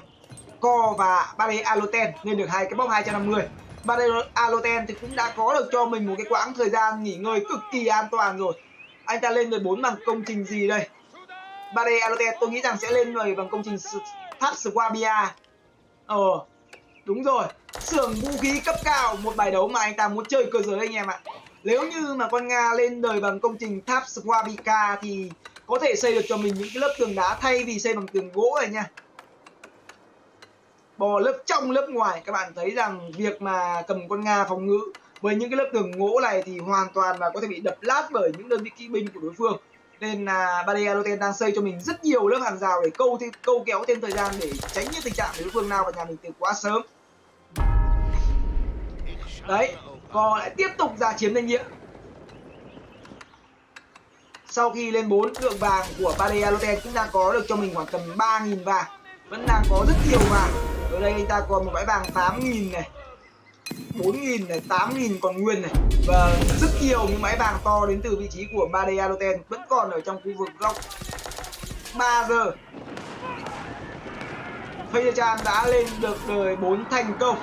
Speaker 1: Co và 3D Aloten lên được hai cái pop 250. Bade Aloten thì cũng đã có được cho mình một cái quãng thời gian nghỉ ngơi cực kỳ an toàn rồi. Anh ta lên 14 bằng công trình gì đây? Bade Aloten tôi nghĩ rằng sẽ lên người bằng công trình tháp Swabia. Đúng rồi, xưởng vũ khí cấp cao, một bài đấu mà anh ta muốn chơi cơ giới anh em ạ. Nếu như mà con Nga lên đời bằng công trình tháp Swabika thì có thể xây được cho mình những cái lớp tường đá thay vì xây bằng tường gỗ này nha. Bò lớp trong lớp ngoài, các bạn thấy rằng việc mà cầm con Nga phòng ngự với những cái lớp tường gỗ này thì hoàn toàn là có thể bị đập lát bởi những đơn vị kỵ binh của đối phương. Nên là Bade Aloten đang xây cho mình rất nhiều lớp hàng rào để câu kéo thêm thời gian để tránh những tình trạng đối phương nào vào nhà mình từ quá sớm. Đấy, Co lại tiếp tục ra chiếm danh nghĩa. Sau khi lên 4, lượng vàng của Bade Aloten cũng đang có được cho mình khoảng tầm 3.000 vàng. Vẫn đang có rất nhiều vàng. Ở đây anh ta còn một bãi vàng 8.000 này, 4.000 này, 8.000 còn nguyên này. Và rất nhiều những bãi vàng to đến từ vị trí của Bade Aloten vẫn còn ở trong khu vực góc 3 giờ. Feydachan đã lên được đời 4 thành công.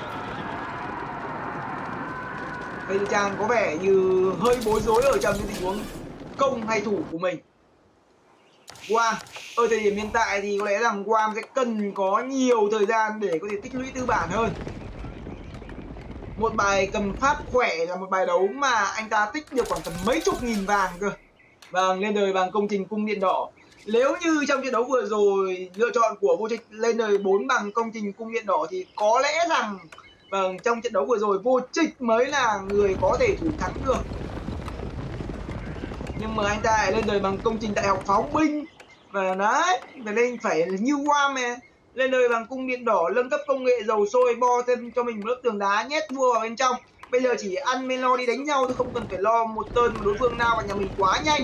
Speaker 1: Feydachan có vẻ như hơi bối rối ở trong những tình huống công hay thủ của mình. Guam, ở thời điểm hiện tại thì có lẽ rằng Guam sẽ cần có nhiều thời gian để có thể tích lũy tư bản hơn. Một bài cầm pháp khỏe là một bài đấu mà anh ta tích được khoảng tầm mấy chục nghìn vàng cơ. Vâng, lên đời bằng công trình cung điện đỏ. Nếu như trong trận đấu vừa rồi lựa chọn của Vô Trịch lên đời 4 bằng công trình cung điện đỏ thì có lẽ rằng trong trận đấu vừa rồi Vô Trịch mới là người có thể thủ thắng được. Nhưng mà anh ta lại lên đời bằng công trình đại học pháo binh. Và đấy, phải như Guam này, lên đời bằng cung điện đỏ, nâng cấp công nghệ dầu sôi, bo thêm cho mình một lớp tường đá, nhét vua vào bên trong. Bây giờ chỉ ăn melo đi đánh nhau thôi, không cần phải lo một tên đối phương nào vào nhà mình quá nhanh.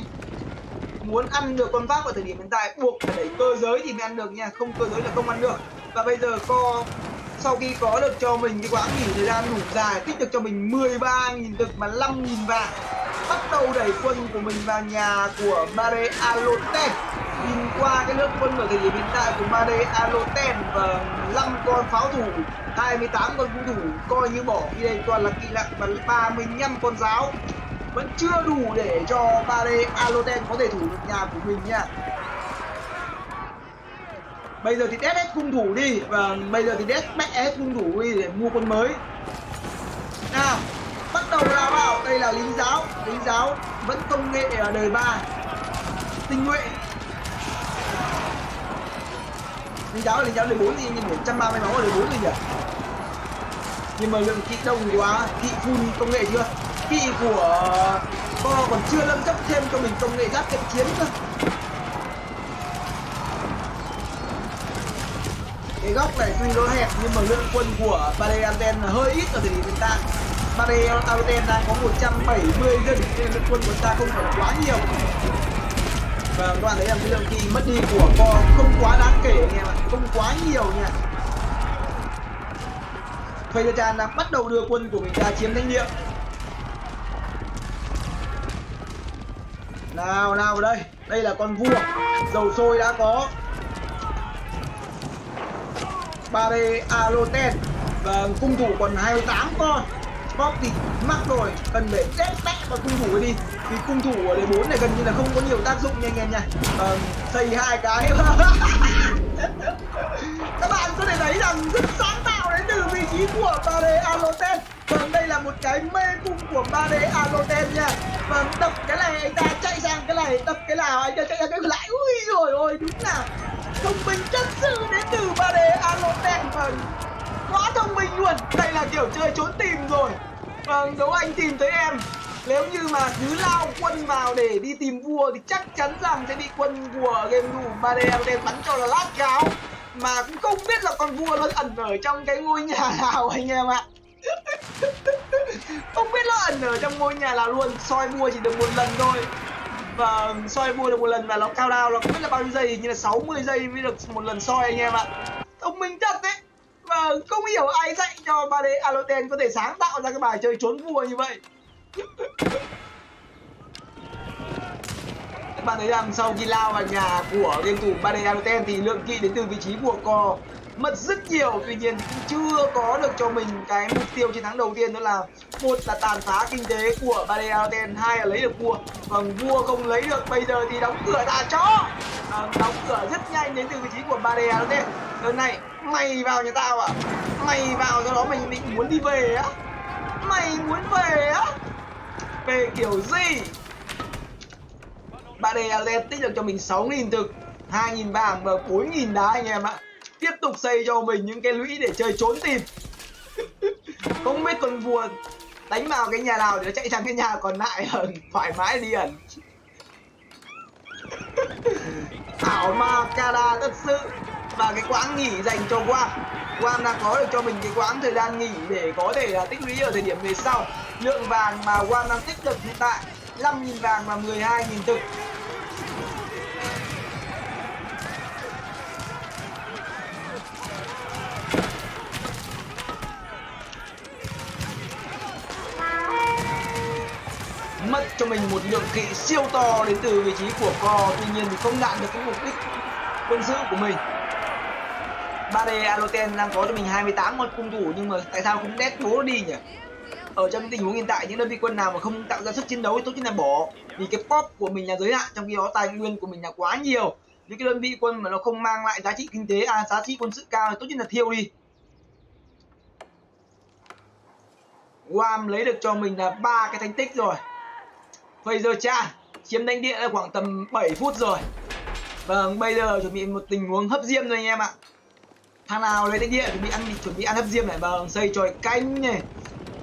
Speaker 1: Muốn ăn được con Pháp ở thời điểm hiện tại buộc phải đẩy cơ giới thì mới ăn được nha, không cơ giới là không ăn được. Và bây giờ sau khi có được cho mình cái quãng nghỉ thời gian đủ dài, tích được cho mình 13.000 thực mà 5.000 vàng, bắt đầu đẩy quân của mình vào nhà của Bade Aloten. Nhìn qua cái lượng quân ở thời điểm hiện tại của Bade Aloten và 5 con pháo thủ, 28 con vũ thủ, coi như bỏ đi đây toàn là kỵ nặng và 35 con giáo, vẫn chưa đủ để cho Bade Aloten có thể thủ được nhà của mình nha. Bây giờ thì đét hết cung thủ đi, và bây giờ thì đét back hết cung thủ đi để mua quân mới. Nào, bắt đầu lao vào. Đây là lính giáo vẫn công nghệ ở đời 3 tinh nhuệ. Lính giáo đời 4 thì nhưng 130 máu ở đời 4 rồi nhỉ. Nhưng mà lượng kỵ đông quá, kỵ full công nghệ chưa? Kỵ của Co còn chưa nâng cấp thêm cho mình công nghệ giáp cận chiến cơ. Cái góc này tuy nó hẹp nhưng mà lượng quân của Bade Aloten là hơi ít ở thời điểm hiện tại. Bade Aloten đang có 170 dân nên lượng quân của ta không phải quá nhiều. Và các bạn thấy rằng cái lượng kỵ mất đi của Co không quá đáng kể anh em ạ, không quá nhiều nha. Feydachan đang bắt đầu đưa quân của mình ra chiếm thánh địa. Nào vào đây, đây là con vua, dầu sôi đã có. Bade Aloten và cung thủ còn 28 con. Spot thì mắc rồi, cần phải đét vào cung thủ đi. Vì cung thủ ở đời 4 này gần như là không có nhiều tác dụng nha anh em nha. Xây 2 cái. Các bạn có thể thấy rằng rất sáng tạo đến từ vị trí của Bade Aloten. Vâng, đây là một cái mê cung của Bade Aloten nha. Vâng, đập cái này anh ta chạy sang cái này, đập cái nào anh ta chạy sang cái lại. Ui rồi ôi, đúng là thông minh thật sự đến từ Bade Aloten. Vâng, quá thông minh luôn. Đây là kiểu chơi trốn tìm rồi. Vâng, nếu anh tìm thấy em, nếu như mà cứ lao quân vào để đi tìm vua thì chắc chắn rằng sẽ bị quân của game thủ Bade Aloten bắn cho là lát cáo. Mà cũng không biết là con vua nó ẩn ở trong cái ngôi nhà nào anh em ạ. Không biết nó ẩn ở trong ngôi nhà nào luôn. Soi vua chỉ được một lần thôi. Và soi vua được một lần và nó cao đao, nó không biết là bao nhiêu giây, như là 60 giây mới được một lần soi anh em ạ. Thông minh thật đấy. Và không hiểu ai dạy cho Bade Aloten có thể sáng tạo ra cái bài chơi trốn vua như vậy. Các bạn thấy rằng sau khi lao vào nhà của game thủ Bade Aloten thì lượng kỵ đến từ vị trí của Co mất rất nhiều, tuy nhiên cũng chưa có được cho mình cái mục tiêu chiến thắng đầu tiên, đó là một là tàn phá kinh tế của Badeaten, hai là lấy được vua. Còn vua không lấy được, bây giờ thì đóng cửa thả chó, đóng cửa rất nhanh đến từ vị trí của Badeaten. Lần này mày vào nhà tao à? Mày vào cho đó mình định muốn đi về á? Mày muốn về á? Về kiểu gì? Badeaten tích được cho mình 6.000 thực, 2.000 vàng và 4.000 đá anh em ạ. Tiếp tục xây cho mình những cái lũy để chơi trốn tìm. Không biết con vua đánh vào cái nhà nào để chạy sang cái nhà còn lại thoải mái đi ẩn. Ảo ma Kada thật sự. Và cái quãng nghỉ dành cho Guam đang có được cho mình cái quãng thời gian nghỉ để có thể là tích lũy ở thời điểm về sau. Lượng vàng mà Guam đang tích được hiện tại 5.000 vàng và 12.000 thực. Mất cho mình một lượng kỵ siêu to đến từ vị trí của Co, tuy nhiên thì không đạt được cái mục đích quân sự của mình. Badeaten đang có cho mình 28 con cung thủ, nhưng mà tại sao không đét bố đi nhỉ? Ở trong tình huống hiện tại, những đơn vị quân nào mà không tạo ra sức chiến đấu thì tốt nhất là bỏ, vì cái pop của mình là giới hạn, trong khi đó tài nguyên của mình là quá nhiều. Những cái đơn vị quân mà nó không mang lại giá trị kinh tế, giá trị quân sự cao thì tốt nhất là thiêu đi. Guam lấy được cho mình là 3 cái thành tích rồi. Fraser Chan chiếm lãnh địa là khoảng tầm 7 phút rồi. Vâng, bây giờ chuẩn bị một tình huống hấp diêm rồi anh em ạ. Thằng nào lấy lãnh địa chuẩn bị ăn hấp diêm này. Vâng, xây tròi canh này,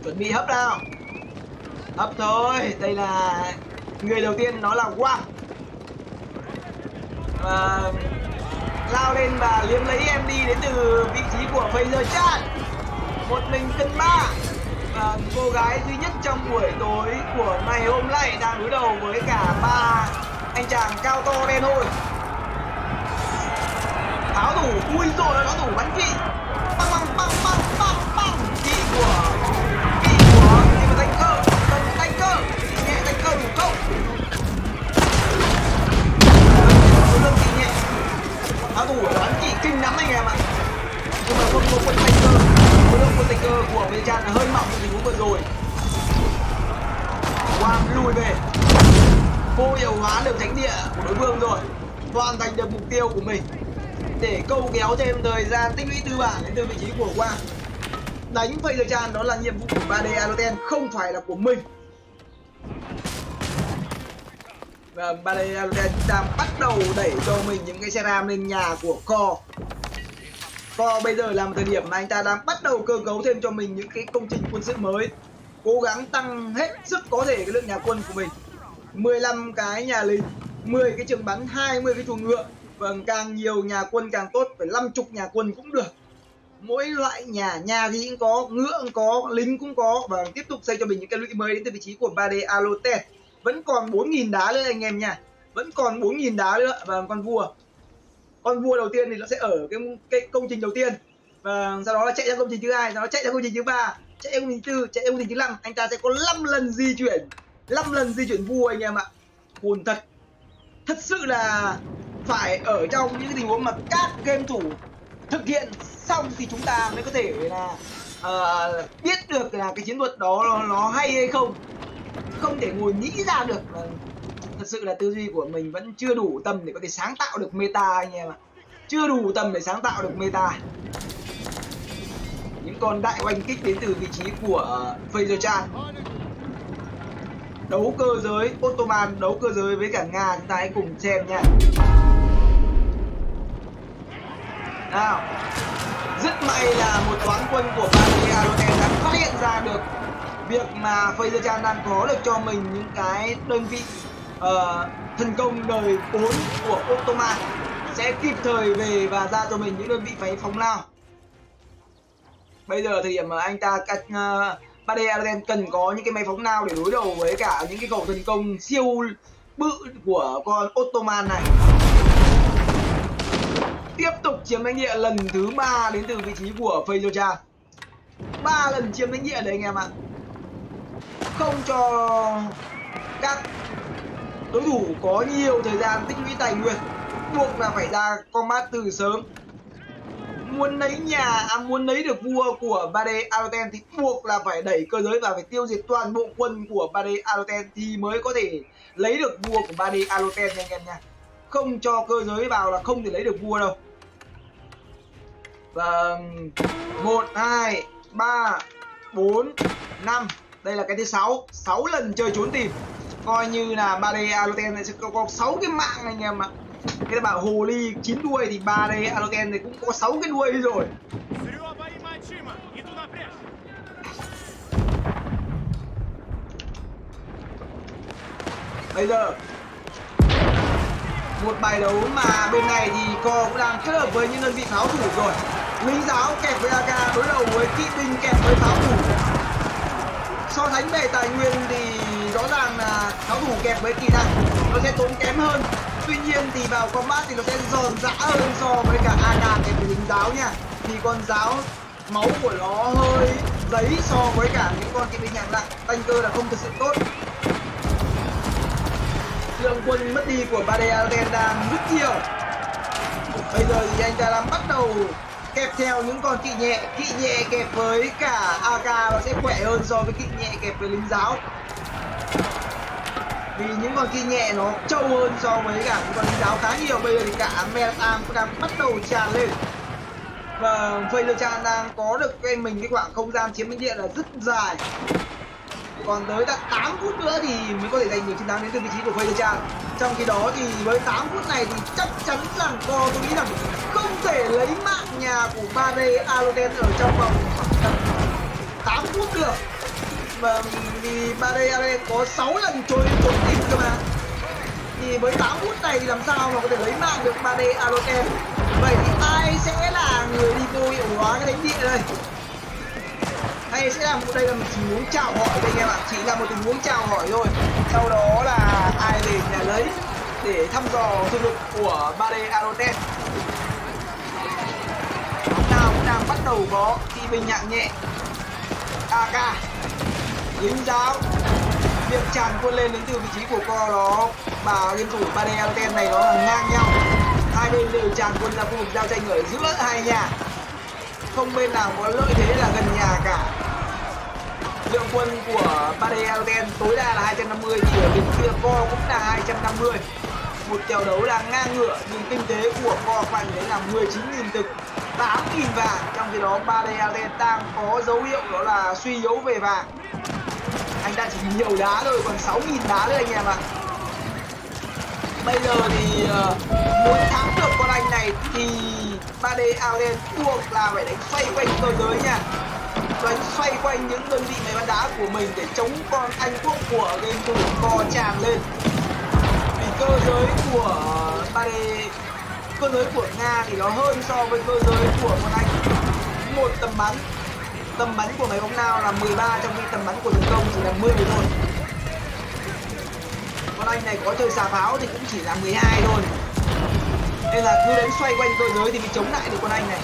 Speaker 1: chuẩn bị hấp nào. Hấp thôi. Đây là người đầu tiên, nó là Guam. Và lao lên và liếm lấy em đi đến từ vị trí của Fraser Chan. Một mình cân 3. Và cô gái duy nhất trong buổi tối của ngày hôm nay đang đối đầu với cả 3 anh chàng cao to đen hôi. Tháo thủ, ui rồi nó thủ bắn kỵ. Băng băng băng băng băng băng. Kỵ của nhưng mà tay cơ nhẹ, tay cơ đủ không? Lượng kỵ nhẹ. Tháo thủ bắn kỵ kinh lắm anh em ạ. Nhưng mà không có quân tay cơ. Lượng quân tay cơ của Fraser Chan là hơi mỏng trong tình huống vừa rồi. Guam lùi về, vô hiệu hóa được thánh địa của đối phương rồi, hoàn thành được mục tiêu của mình để câu kéo thêm thời gian tích lũy tư bản đến từ vị trí của Guam. Đánh Fraser Chan đó là nhiệm vụ của Badeaten, không phải là của mình. Và Badeaten đang bắt đầu đẩy cho mình những cái xe ram lên nhà của Co bây giờ là một thời điểm mà anh ta đang bắt đầu cơ cấu thêm cho mình những cái công trình quân sự mới, cố gắng tăng hết sức có thể cái lượng nhà quân của mình. 15 cái nhà lính, 10 cái trường bắn, 20 cái chuồng ngựa. Vâng, càng nhiều nhà quân càng tốt, phải 50 nhà quân cũng được. Mỗi loại nhà gì cũng có, ngựa cũng có, lính cũng có. Và tiếp tục xây cho mình những cái lũy mới đến từ vị trí của Badeaten. Vẫn còn 4.000 đá nữa anh em nha, vẫn còn 4.000 đá nữa. Và con vua đầu tiên thì nó sẽ ở cái công trình đầu tiên, và sau đó là chạy ra công trình thứ hai, sau đó chạy ra công trình thứ ba, chạy ra công trình thứ tư, chạy ra công trình thứ 5. Anh ta sẽ có 5 lần di chuyển, 5 lần di chuyển vua anh em ạ. Buồn thật sự là phải ở trong những tình huống mà các game thủ thực hiện xong thì chúng ta mới có thể là biết được là cái chiến thuật đó nó hay hay không, không thể ngồi nghĩ ra được. Thật sự là tư duy của mình vẫn chưa đủ tầm để có thể sáng tạo được meta anh em ạ, chưa đủ tầm để sáng tạo được meta. Những con đại oanh kích đến từ vị trí của Fraser Chan. Đấu cơ giới Ottoman, đấu cơ giới với cả Nga, chúng ta hãy cùng xem nha. Nào, rất may là một toán quân của Badeaten đã phát hiện ra được việc mà Fraser Chan đang có được cho mình những cái đơn vị thần công đời 4 của Ottoman, sẽ kịp thời về và ra cho mình những đơn vị máy phóng lao. Bây giờ thời điểm mà anh ta Badeaten cần có những cái máy phóng nào để đối đầu với cả những cái khẩu thần công siêu bự của con Ottoman này. Tiếp tục chiếm lãnh địa lần thứ 3 đến từ vị trí của Fraser Chan. 3 lần chiếm lãnh địa đấy anh em ạ. Không cho các đối thủ có nhiều thời gian tích lũy tài nguyên, buộc là phải ra combat từ sớm. muốn lấy được vua của Bade Aloten thì buộc là phải đẩy cơ giới và phải tiêu diệt toàn bộ quân của Bade Aloten thì mới có thể lấy được vua của Bade Aloten nha anh em nha. Không cho cơ giới vào là không thể lấy được vua đâu. Vâng, 1, 2, 3, 4, 5. Đây là cái thứ 6, 6 lần chơi trốn tìm. Coi như là Bade Aloten sẽ có 6 cái mạng anh em ạ. Cái là bảo hồ ly 9 đuôi thì Bade Aloten thì cũng có 6 cái đuôi rồi. Bây giờ một bài đấu mà bên này thì Co cũng đang kết hợp với những đơn vị pháo thủ rồi. Lính giáo kẹp với AK đối đầu với kỵ binh kẹp với pháo thủ. So sánh về tài nguyên thì rõ ràng là pháo thủ kẹp với kỵ năng nó sẽ tốn kém hơn. Tuy nhiên thì vào combat thì nó sẽ giòn giã hơn so với cả AK kẹp với lính giáo nha. Thì con giáo máu của nó hơi giấy so với cả những con kỵ binh hạng nặng, tanker là không thực sự tốt. Lượng quân mất đi của Bade Aloten đang rất nhiều. Bây giờ thì anh ta đang bắt đầu kẹp theo những con kỵ nhẹ kẹp với cả AK nó sẽ khỏe hơn so với kỵ nhẹ kẹp với lính giáo. Vì những con kỵ nhẹ nó trâu hơn so với cả những con lính giáo khá nhiều. Bây giờ thì cả Melatam cũng đang bắt đầu tràn lên. Và Feylerchan đang có được cho mình cái khoảng không gian chiếm lĩnh địa là rất dài. Còn tới tận 8 phút nữa thì mới có thể giành được chiến thắng đến từ vị trí của Feylerchan. Trong khi đó thì với 8 phút này thì chắc chắn rằng tôi nghĩ rằng không thể lấy mạng nhà của Bade Aloten ở trong vòng 8 phút được. Và vì Bade Aloten có 6 lần trốn tìm cơ mà. Thì với 8 phút này thì làm sao mà có thể lấy mạng được Bade Aloten. Vậy thì ai sẽ là người đi vô hiệu hóa cái thánh địa đây? Hay sẽ là đây là một tình huống chào hỏi đây anh em ạ, chỉ là một tình huống chào hỏi thôi. Sau đó là ai về nhà lấy để thăm dò thực lực của Bade Aloten. Nào cũng đang bắt đầu có kỵ binh hạng nhẹ, AK, lính giáo. Việc tràn quân lên đến từ vị trí của Co đó và game thủ Bade Aloten này nó là ngang nhau. Hai bên đều tràn quân ra khu vực giao tranh ở giữa hai nhà. Không bên nào có lợi thế là gần nhà cả. Lượng quân của Bade Aloten tối đa là 250 thì ở bên kia Co cũng là 250. Một kèo đấu đang ngang ngửa nhưng kinh tế của Co bạn đấy là 19.000 thực, 8.000 vàng. Trong khi đó Bade Aloten đang có dấu hiệu đó là suy yếu về vàng. Anh ta chỉ nhiều đá thôi, còn 6.000 đá nữa anh em ạ. Bây giờ thì muốn thắng được con anh này thì Bade Aloten buộc là phải đánh xoay quanh cơ giới nha. Đánh xoay quanh những đơn vị máy bắn đá của mình để chống con anh quốc của game thủ Co tràn lên. Vì cơ giới của cơ giới của Nga thì nó hơn so với cơ giới của con anh. Một tầm bắn của máy bóng nào là 13, trong khi tầm bắn của tấn công chỉ là 10 thôi. Con anh này có chơi xà pháo thì cũng chỉ là 12 thôi. Nên là cứ đánh xoay quanh cơ giới thì mới chống lại được con anh này.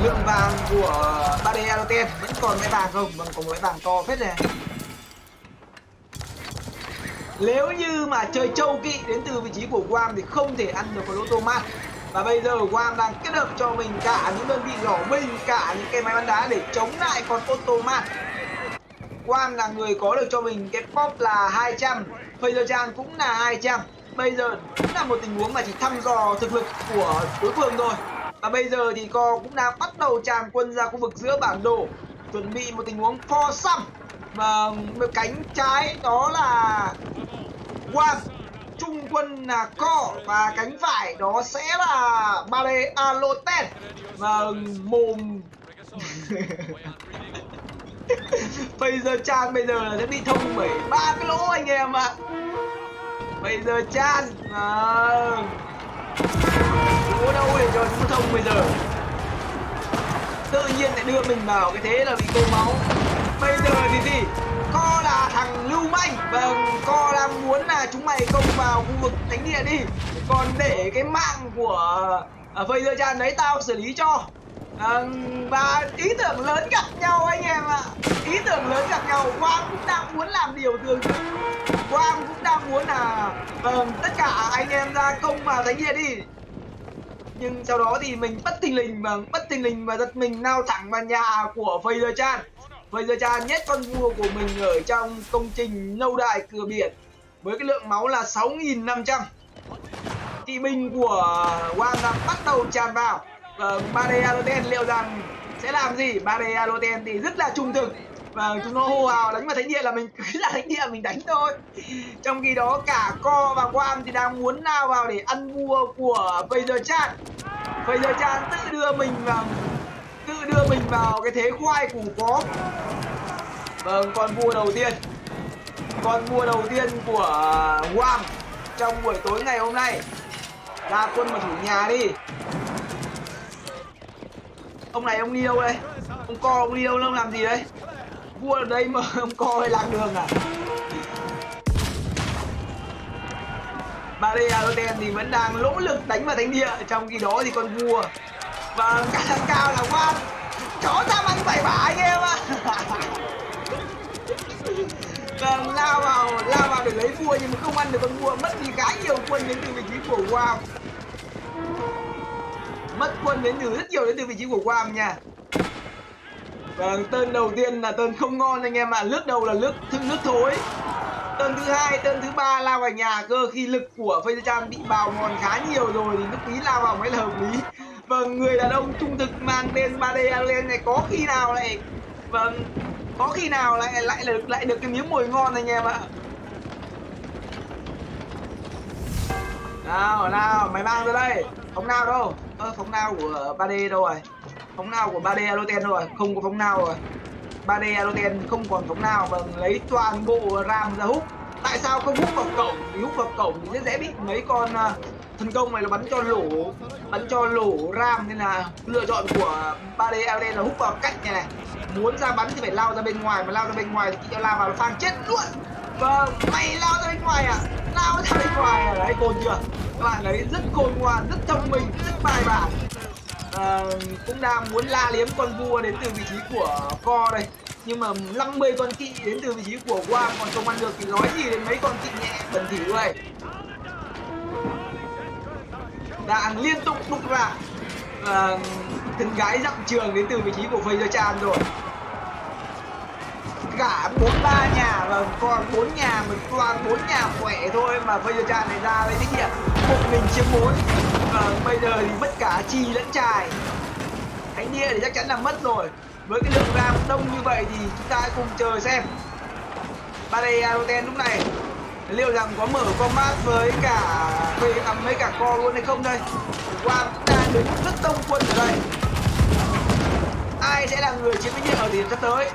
Speaker 1: Lượng vàng của Bade Aloten vẫn còn cái vàng không? Vẫn còn cái vàng to phết này. Nếu như mà chơi châu kỵ đến từ vị trí của Guam thì không thể ăn được con automat. Và bây giờ Guam đang kết hợp cho mình cả những đơn vị nỏ binh, cả những cái máy bắn đá để chống lại con automat. Guam là người có được cho mình cái pop là 200, Feylerchan cũng là 200. Bây giờ cũng là một tình huống mà chỉ thăm dò thực lực của đối phương thôi. Và bây giờ thì Co cũng đang bắt đầu tràn quân ra khu vực giữa bản đồ, chuẩn bị một tình huống for some. Và cánh trái đó là Guam, trung quân là Co, và cánh phải đó sẽ là Bade Aloten. Và mồm Feylerchan bây giờ là sẽ bị thông bởi 3 cái lỗ anh em ạ. Feylerchan có đâu để cho chúng thông bây giờ. Tự nhiên lại đưa mình vào cái thế là bị tô máu. Bây giờ thì gì? Co là thằng lưu manh và Co đang muốn là chúng mày công vào khu vực thánh địa đi. Còn để cái mạng của Feylerchan đấy tao xử lý cho. Và ý tưởng lớn gặp nhau anh em ạ. Ý tưởng lớn gặp nhau. Guam cũng đang muốn làm điều tương tự. Guam cũng đang muốn là tất cả anh em ra công vào thánh địa đi. Nhưng sau đó thì mình bất thình lình và giật mình lao thẳng vào nhà của Fraser Chan. Fraser Chan nhét con vua của mình ở trong công trình lâu đài cửa biển với cái lượng máu là 6.500. Kỵ binh của Wam đang bắt đầu tràn vào. Bade Aloten liệu rằng sẽ làm gì? Bade Aloten thì rất là trung thực và chúng nó hô hào đánh vào thánh địa là mình cứ ra thánh địa mình đánh thôi. Trong khi đó cả Co và Wam thì đang muốn lao vào để ăn vua của Fraser Chan. Fraser Chan tự đưa mình vào cái thế khoai củ phó. Vâng, con vua đầu tiên của Wam trong buổi tối ngày hôm nay. Ra quân mà thủ nhà đi. Ông này ông đi đâu đây? Ông Co ông đi đâu, ông làm gì đấy? Vua ở đây mà ông Co hay lạc đường à? Bade Aloten thì vẫn đang nỗ lực đánh vào thánh địa. Trong khi đó thì con vua và cả thằng cao là Wam chó tham ăn bậy bạ anh em ạ. Vâng, lao vào để lấy vua nhưng mà không ăn được con vua, mất đi khá nhiều quân đến từ vị trí của Wam. Mất quân đến từ rất nhiều đến từ vị trí của Wam nha. Vâng, tên đầu tiên là tên không ngon anh em ạ. Lướt đầu là nước thối. Tên thứ hai, tên thứ ba lao vào nhà cơ, khi lực của Fraser Chan bị bào mòn khá nhiều rồi thì lúc ý lao vào mới là hợp lý. Vâng, người đàn ông trung thực mang tên Bade Aloten này có khi nào lại được cái miếng mồi ngon anh em ạ. Nào mày mang ra đây. Phóng nào đâu? Phóng nào của Bade đâu rồi? Phóng nào của Bade Aloten rồi? Không có phóng nào rồi. Bade Aloten không còn phóng nào và lấy toàn bộ ram ra hút. Tại sao không hút vào cổng? Vì hút vào cổng thì rất dễ bị mấy con thần công này là bắn cho lỗ ram, nên là lựa chọn của Bade Aloten là hút vào cách này. Muốn ra bắn thì phải lao ra bên ngoài, mà lao ra bên ngoài thì khi lao vào là phang chết luôn. Vâng, mày lao ra bên ngoài à? Lao ra bên ngoài à? Đấy, khôn chưa? Các bạn ấy rất khôn ngoan, rất thông minh, rất bài bản. Cũng đang muốn la liếm con vua đến từ vị trí của Co đây, nhưng mà 50 con kỵ đến từ vị trí của Wam còn không ăn được thì nói gì đến mấy con kỵ nhẹ bẩn thỉu này. Đang liên tục đục ra thân gái dặm trường đến từ vị trí của Fraser Chan rồi. Cả 4-3 nhà và còn 4 nhà mà toàn 4 nhà khỏe thôi mà Fraser Chan này ra lấy thánh địa một mình chiếm 4. Bây giờ thì mất cả chi lẫn trài. Thánh địa thì chắc chắn là mất rồi. Với cái lượng ram đông như vậy thì chúng ta hãy cùng chờ xem Bade Aloten lúc này liệu rằng có mở combat với cả Co luôn hay không đây. Wam đang đứng rất đông quân ở đây. Ai sẽ là người chiếm thánh địa ở điểm sắp tới?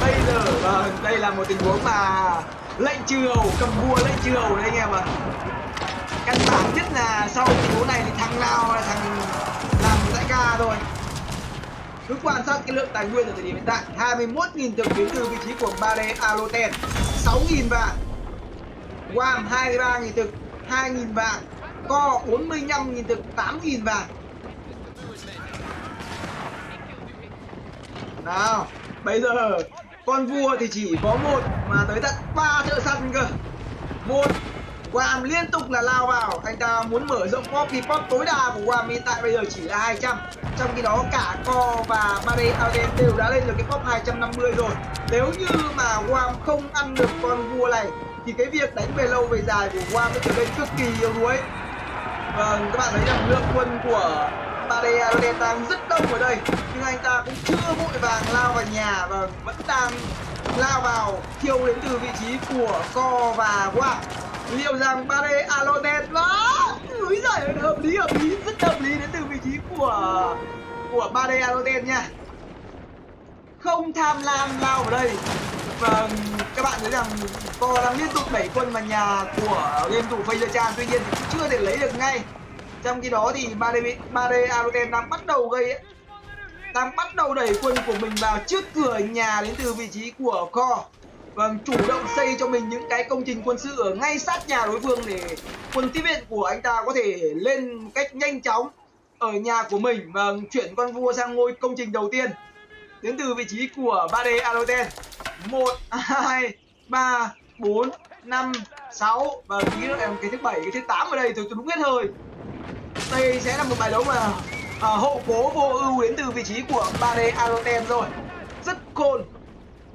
Speaker 1: Bây giờ đây là một tình huống mà lệnh trừ hầu, cầm vua lệnh trừ hầu đấy anh em ạ. Căn bản nhất là sau tình huống này thì thằng nào là thằng làm đại ca thôi. Cứ quan sát cái lượng tài nguyên ở thời điểm hiện tại, 21.000 thực đến từ vị trí của Bade Aloten, 6.000 vạn. Wam 23.000 thực, 2.000 vạn. Co 45.000 thực, 8.000 vạn. Nào, bây giờ con vua thì chỉ có một mà tới tận 3 thợ săn cơ. Một, Wam liên tục là lao vào, anh ta muốn mở rộng pop thì pop tối đa của Wam hiện tại bây giờ chỉ là 200. Trong khi đó cả Co và Bade Aloten đều đã lên được cái pop 250 rồi. Nếu như mà Wam không ăn được con vua này thì cái việc đánh về lâu về dài của Wam sẽ trở nên cực kỳ yếu đuối. Vâng, các bạn thấy rằng lượng quân của Bade Aloten đang rất đông ở đây, nhưng anh ta cũng chưa vội vàng lao vào nhà và vẫn đang lao vào thiêu đến từ vị trí của Co và Wam. Liệu rằng Bade Aloten úi giời, hợp lý, rất hợp lý đến từ vị trí của Bade Aloten nha. Không tham lam lao vào đây. Và các bạn thấy rằng Co đang liên tục đẩy quân vào nhà của game thủ Fraser Chan, tuy nhiên thì cũng chưa thể lấy được ngay. Trong khi đó thì Bade Aloten đang bắt đầu đẩy quân của mình vào trước cửa nhà đến từ vị trí của Co. Vâng, chủ động xây cho mình những cái công trình quân sự ở ngay sát nhà đối phương để quân tiếp viện của anh ta có thể lên cách nhanh chóng ở nhà của mình và chuyển con vua sang ngôi công trình đầu tiên đến từ vị trí của Bade Aloten. 1, 2, 3, 4, 5, 6 và tí nữa em cái thứ 7, cái thứ 8 ở đây tôi đúng hết hơi. Đây sẽ là một bài đấu mà hậu cố vô ưu đến từ vị trí của Bade Aloten rồi. Rất khôn.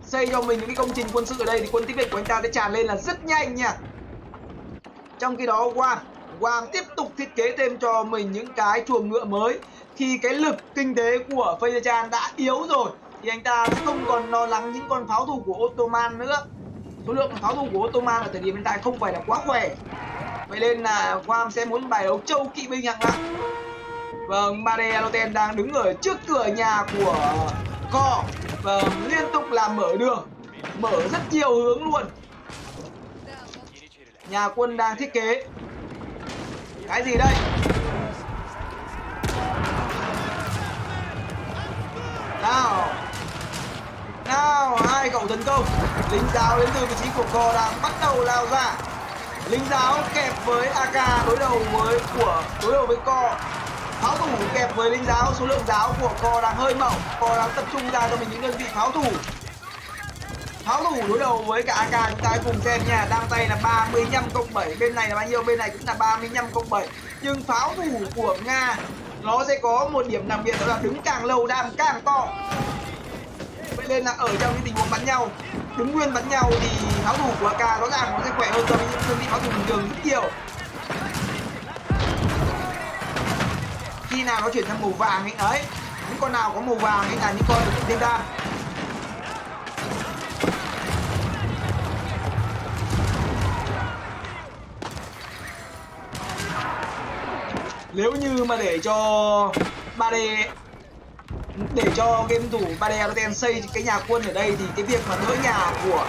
Speaker 1: Xây cho mình những cái công trình quân sự ở đây thì quân tiếp viện của anh ta sẽ tràn lên là rất nhanh nha. Trong khi đó Wang tiếp tục thiết kế thêm cho mình những cái chuồng ngựa mới. Thì cái lực kinh tế của Feydherchan đã yếu rồi thì anh ta sẽ không còn lo lắng những con pháo thủ của Ottoman nữa. Số lượng pháo thủ của Ottoman ở thời điểm hiện tại không phải là quá khỏe. Vậy nên là Wang sẽ muốn bài đấu châu kỵ binh hạng nặng. Vâng, Bade Aloten đang đứng ở trước cửa nhà của Kho. Vâng, liên tục làm mở đường, mở rất nhiều hướng luôn. Nhà quân đang thiết kế cái gì đây? Nào, hai cậu tấn công. Lính giáo đến từ vị trí của Kho đang bắt đầu lao ra. Lính giáo kẹp với AK đối đầu với Kho. Pháo thủ kẹp với lính giáo, số lượng giáo của Kho đang hơi mỏng. Kho đang tập trung ra cho mình những đơn vị pháo thủ. Pháo thủ đối đầu với cả AK, chúng ta hãy cùng xem nha. Đang tay là 35/7, bên này là bao nhiêu? Bên này cũng là 35/7. Nhưng pháo thủ của Nga nó sẽ có một điểm đặc biệt, đó là đứng càng lâu đam càng to. Vậy nên là ở trong cái tình huống bắn nhau, đứng nguyên bắn nhau thì pháo thủ của AK rõ ràng nó sẽ khỏe hơn so với những đơn vị pháo thủ bình thường rất nhiều. Khi nào nó chuyển sang màu vàng ấy, đấy, những con nào có màu vàng ấy là những con được thêm đam. Nếu như mà để cho game thủ Bade Aloten xây cái nhà quân ở đây thì cái việc mà đỡ nhà của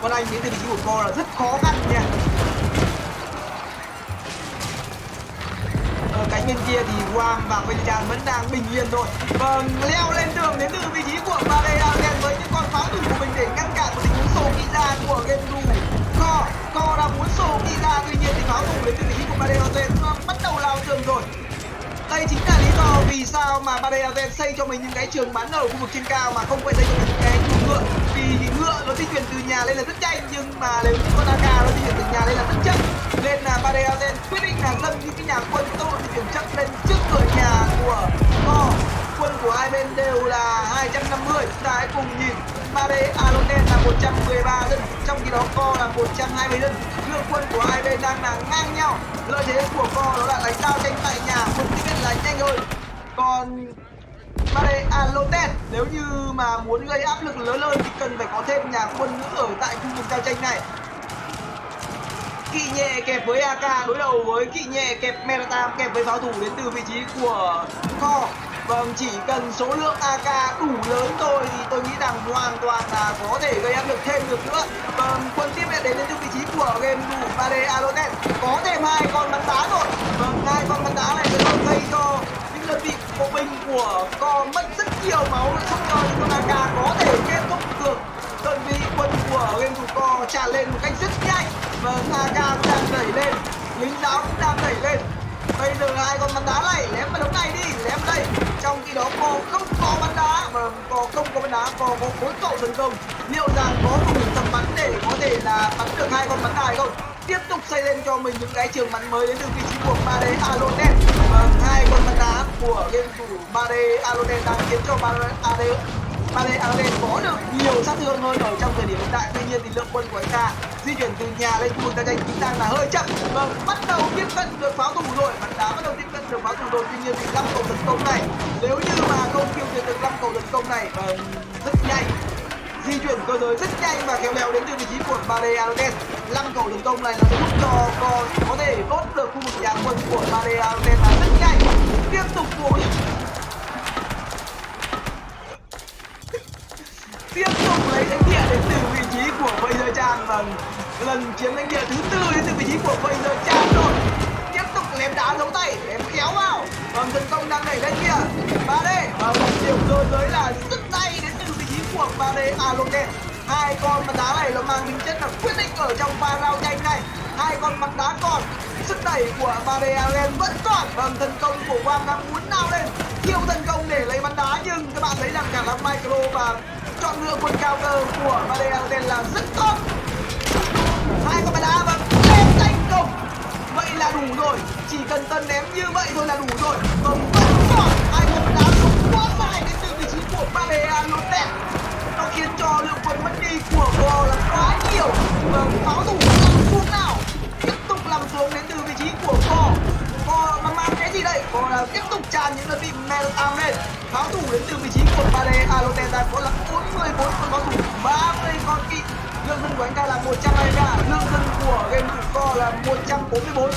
Speaker 1: con anh đến từ vị trí của Kho là rất khó khăn nha. Ở cánh bên kia thì Wang và Feydherchan vẫn đang bình yên thôi. Vâng, leo lên tường đến từ vị trí của Bade Aloten với những con pháo thủ của mình để ngăn cản một tình huống sổ kỵ ra của game thủ Kho. Kho đang muốn sổ kỵ ra, tuy nhiên thì pháo thủ đến từ vị trí của Bade Aloten bắt đầu lao tường rồi. Đây chính là lý do vì sao mà Bade Aloten xây cho mình những cái trường bắn ở khu vực trên cao mà không phải xây cho mình những cái chuồng ngựa. Vì ngựa nó di chuyển từ nhà lên là rất nhanh, nhưng mà nếu con AK nó di chuyển từ nhà lên là rất chậm. Nên là Bade Aloten quyết định là dâng những cái nhà quân tốc độ di chuyển chậm lên trước cửa nhà của Kho. Quân của hai bên đều là 250. Chúng ta hãy cùng nhìn. Bade Aloten là 113 dân, trong khi đó Kho là 120 dân. Lượng quân của hai bên đang là ngang nhau. Lợi thế của Kho đó là đánh giao tranh tại nhà, quân tiếp viện là nhanh hơn. Còn Bade Aloten nếu như mà muốn gây áp lực lớn hơn thì cần phải có thêm nhà quân nữa ở tại khu vực giao tranh này. Kỵ nhẹ kẹp với AK đối đầu với kỵ nhẹ kẹp Meratam kẹp với pháo thủ đến từ vị trí của Kho. Vâng, chỉ cần số lượng AK đủ lớn thôi thì tôi nghĩ rằng hoàn toàn là có thể gây áp lực thêm được nữa. Vâng, quân tiếp viện đến từ vị trí của game thủ Bade Aloten có thêm hai con bắn đá rồi. Vâng, hai con bắn đá này sẽ gây cho những đơn vị bộ binh của Kho mất rất nhiều máu, giúp cho những con AK có thể kết thúc được đơn vị quân của game thủ Kho tràn lên một cách rất nhanh. Vâng, AK cũng đang đẩy lên, lính giáo cũng đang đẩy lên. Bây giờ hai con bắn đá này ném vào đống này đi, ném đây. Trong khi đó Kho không có bắn đá, mà Kho không có bắn đá, Kho có 4 cậu tấn công. Liệu rằng có đủ tầm bắn để có thể là bắn được hai con bắn đá không? Tiếp tục xây lên cho mình những cái trường bắn mới đến từ vị trí của Bade Aloten. Hai con bắn đá của game thủ Bade Aloten đang khiến cho Bade Aloten có được nhiều sát thương hơn ở trong thời điểm hiện tại. Tuy nhiên thì lượng quân của anh ta di chuyển từ nhà lên khu vực giao tranh cũng đang là hơi chậm. Vâng, bắt đầu tiếp cận được pháo thủ rồi, bắn đá bắt đầu tiếp cận được pháo thủ rồi. Tuy nhiên thì 5 cầu tấn công này, nếu như mà không tiêu diệt được 5 cầu tấn công này rất nhanh, di chuyển cơ giới rất nhanh và khéo léo đến từ vị trí của Bade Aloten. 5 cầu tấn công này nó sẽ giúp cho Kho có thể đốt được khu vực nhà quân của Bade Aloten là rất nhanh. Tiếp tục phối tiếp tục lấy lãnh địa đến từ vị trí của Feydherchan. Vâng, lần chiếm lãnh địa thứ 4 đến từ vị trí của Feydherchan rồi. Tiếp tục ném đá giấu tay, ném khéo vào. Vâng, tấn công đang đẩy lên kia. Bade và một điểm cơ giới là rất hay đến từ vị trí của Bade Aloten. Hai con bắn đá này nó mang tính chất là quyết định ở trong pha giao tranh này. Hai con bắn đá còn, sức đẩy của Bade Aloten vẫn còn. Vâng, tấn công của Wang đang muốn nào lên, siêu tấn công để lấy bắn đá, nhưng các bạn thấy rằng khả năng micro và chọn lựa quân cao cơ của Bade Aloten là rất tốt. 2 con đá và lên thành công. Vậy là đủ rồi, chỉ cần Tân ném như vậy thôi là đủ rồi. Vẫn còn 2 con đá sống quá dài đến từ vị trí của Barrea Lotte. Nó khiến cho lượng quân mất đi của Go là quá nhiều. Pháo thủ lăn xuống nào, tiếp tục lăn xuống đến từ vị trí của Go mà mang cái gì đây? Go là tiếp tục tràn những đơn vị Metal lên. Pháo thủ đến từ vị trí của Barrea Lotte đang có là 44 con pháo thủ, 30 con kỵ. Lượng dân của anh ta là 120k, lượng dân của game thủ Co là 144.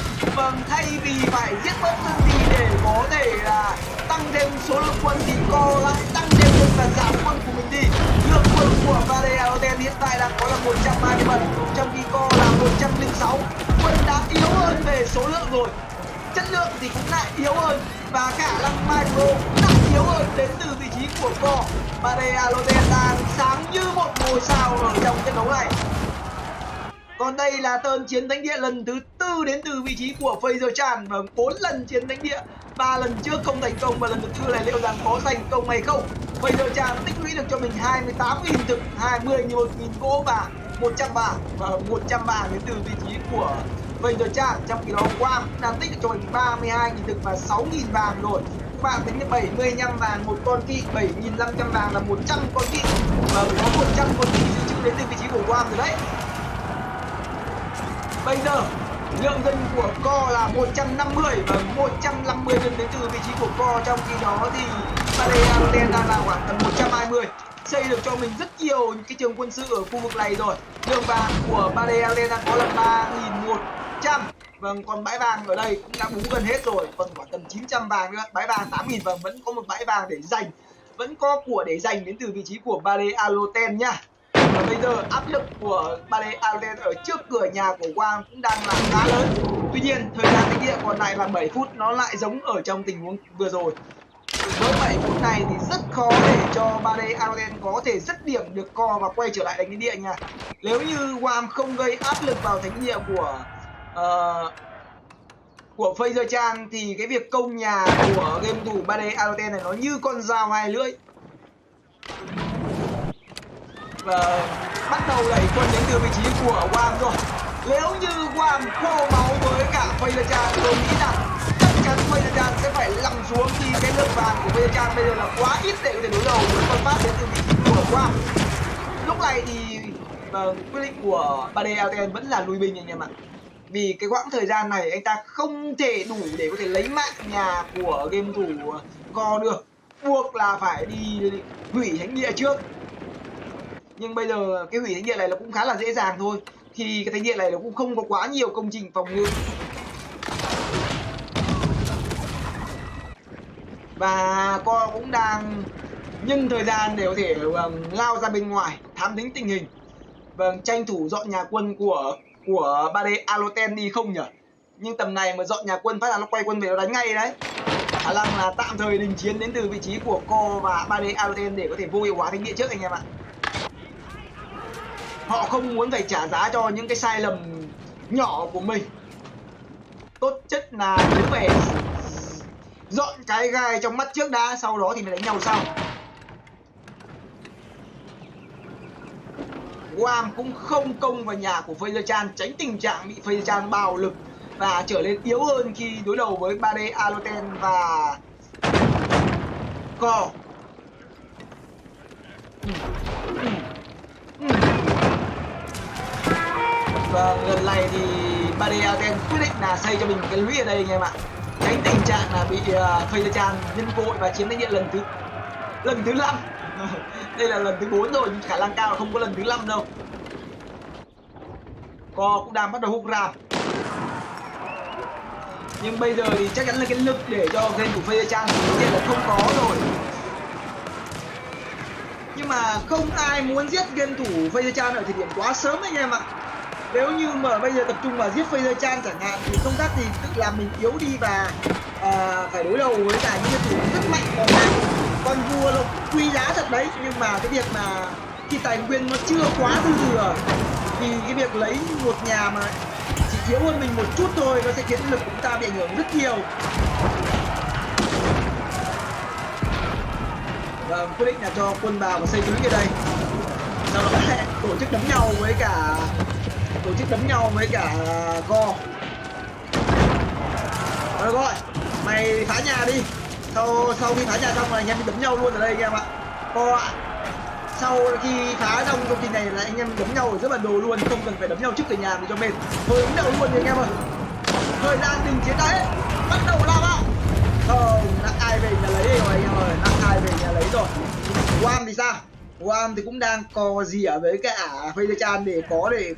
Speaker 1: Thay vì phải giết bớt dân thì để có thể là tăng thêm số lượng quân thì Co lại tăng thêm quân và giảm quân của mình đi. Lượng quân của Barrea Lotte hiện tại đang có là 127, trong khi Co là 106. Quân đã yếu hơn về số lượng rồi, chất lượng thì cũng lại yếu hơn, và cả lăng micro lại yếu hơn đến từ vị trí của Co. Barrea Lotte đang sáng như một ngôi sao ở trong trận đấu này. Còn đây là tơn chiến thánh địa lần thứ 4 đến từ vị trí của Fraser Chan. 4 lần chiến thánh địa, 3 lần trước không thành công và lần thứ 4 này liệu rằng có thành công hay không. Fraser Chan tích lũy được cho mình 28.000 thực, 21.000 gỗ và 100 vàng, và 100 vàng đến từ vị trí của Fraser Chan. Trong khi đó Quam đang tích được cho mình 32.000 thực và 6.000 vàng rồi. Các bạn tính được 75 vàng một con kỵ, 7.500 vàng là 100 con kỵ, và có 100 con kỵ dự trữ đến từ vị trí của Quam rồi đấy. Bây giờ lượng dân của Co là 150 và 150 dân đến từ vị trí của Co, trong khi đó thì Barrea Lotte đang là khoảng tầm 120. Xây được cho mình rất nhiều những cái trường quân sự ở khu vực này rồi. Lượng vàng của Barrea Lotte đang có là 3.100. Còn bãi vàng ở đây cũng đã búng gần hết rồi, còn khoảng tầm 900 vàng nữa. Bãi vàng 8.000 và vẫn có một bãi vàng để dành, vẫn có của để dành đến từ vị trí của Barrea Lotte nha. Và bây giờ áp lực của Barrea Lotte ở trước cửa nhà của Quang cũng đang là khá lớn. Tuy nhiên thời gian thánh địa còn lại là 7 phút, nó lại giống ở trong tình huống vừa rồi. Với 7 phút này thì rất khó để cho Barrea Lotte có thể dứt điểm được Co và quay trở lại đánh thánh địa nha. Nếu như Quang không gây áp lực vào thánh địa của Fraser Chan thì cái việc công nhà của game thủ Barrea Lotte này nó như con dao hai lưỡi. Và bắt đầu đẩy quân đến từ vị trí của Wam rồi. Nếu như Wam khô máu với cả Fraser Chan, tôi nghĩ rằng chắc chắn Fraser Chan sẽ phải nằm xuống, khi cái lượng vàng của Fraser Chan bây giờ là quá ít để có thể đối đầu với con phát đến từ vị trí của Wam. Lúc này thì quyết định của Barrea Lotte vẫn là lùi binh anh em ạ. Vì cái quãng thời gian này anh ta không thể đủ để có thể lấy mạng nhà của game thủ Co được, buộc là phải đi hủy thánh địa trước. Nhưng bây giờ cái hủy thánh địa này là cũng khá là dễ dàng thôi, thì cái thánh địa này nó cũng không có quá nhiều công trình phòng ngự. Và Co cũng đang nhân thời gian để có thể lao ra bên ngoài thám thính tình hình. Tranh thủ dọn nhà quân của Barrea Lotte đi không nhỉ? Nhưng tầm này mà dọn nhà quân phát là nó quay quân về nó đánh ngay đấy. Khả năng là tạm thời đình chiến đến từ vị trí của Co và Barrea Lotte để có thể vô hiệu hóa thánh địa trước anh em ạ. Họ không muốn phải trả giá cho những cái sai lầm nhỏ của mình. Tốt chất là cứ phải dọn cái gai trong mắt trước đã, sau đó thì mới đánh nhau sau. Guam cũng không công vào nhà của Fraser Chan, tránh tình trạng bị Fraser Chan bạo lực và trở nên yếu hơn khi đối đầu với Barrea Lotte và Co. Và lần này thì Barrea Lotte quyết định là xây cho mình cái lũy ở đây anh em ạ, tránh tình trạng là bị Fraser Chan nhân cơ hội và chiếm thánh địa lần thứ 5. Đây là lần thứ 4 rồi, nhưng khả năng cao là không có lần thứ 5 đâu. Co cũng đang bắt đầu hút ra. Nhưng bây giờ thì chắc chắn là cái lực để cho game của Fraser Chan thì là không có rồi. Nhưng mà không ai muốn giết game thủ Fraser Chan ở thời điểm quá sớm anh em ạ. Nếu như mà bây giờ tập trung vào giết Fraser Chan chẳng hạn thì không khác thì tự làm mình yếu đi và phải đối đầu với cả những game thủ rất mạnh còn lại. Con vua nó quý giá thật đấy, nhưng mà cái việc mà khi tài nguyên nó chưa quá dư thừa thì cái việc lấy một nhà mà chỉ yếu hơn mình một chút thôi nó sẽ khiến lực của chúng ta bị ảnh hưởng rất nhiều. Và quyết định là cho quân vào và xây lũy ở đây, sau đó tổ chức đấm nhau với cả co. Được rồi, mày phá nhà đi. Sau khi phá nhà xong là anh em đấm nhau luôn ở đây anh em ạ. Co ạ. Sau khi phá xong công trình này là anh em đấm nhau ở giữa bản đồ luôn, không cần phải đấm nhau trước cửa nhà để cho mệt. Thôi đấm nhau luôn đi anh em ơi. Thời gian đình chiến đã hết, bắt đầu lao vào. Không, nặng ai về nhà lấy rồi anh em ơi, nặng ai về nhà lấy rồi. Guam thì sao? Guam thì cũng đang cò rỉa với cả Phaser để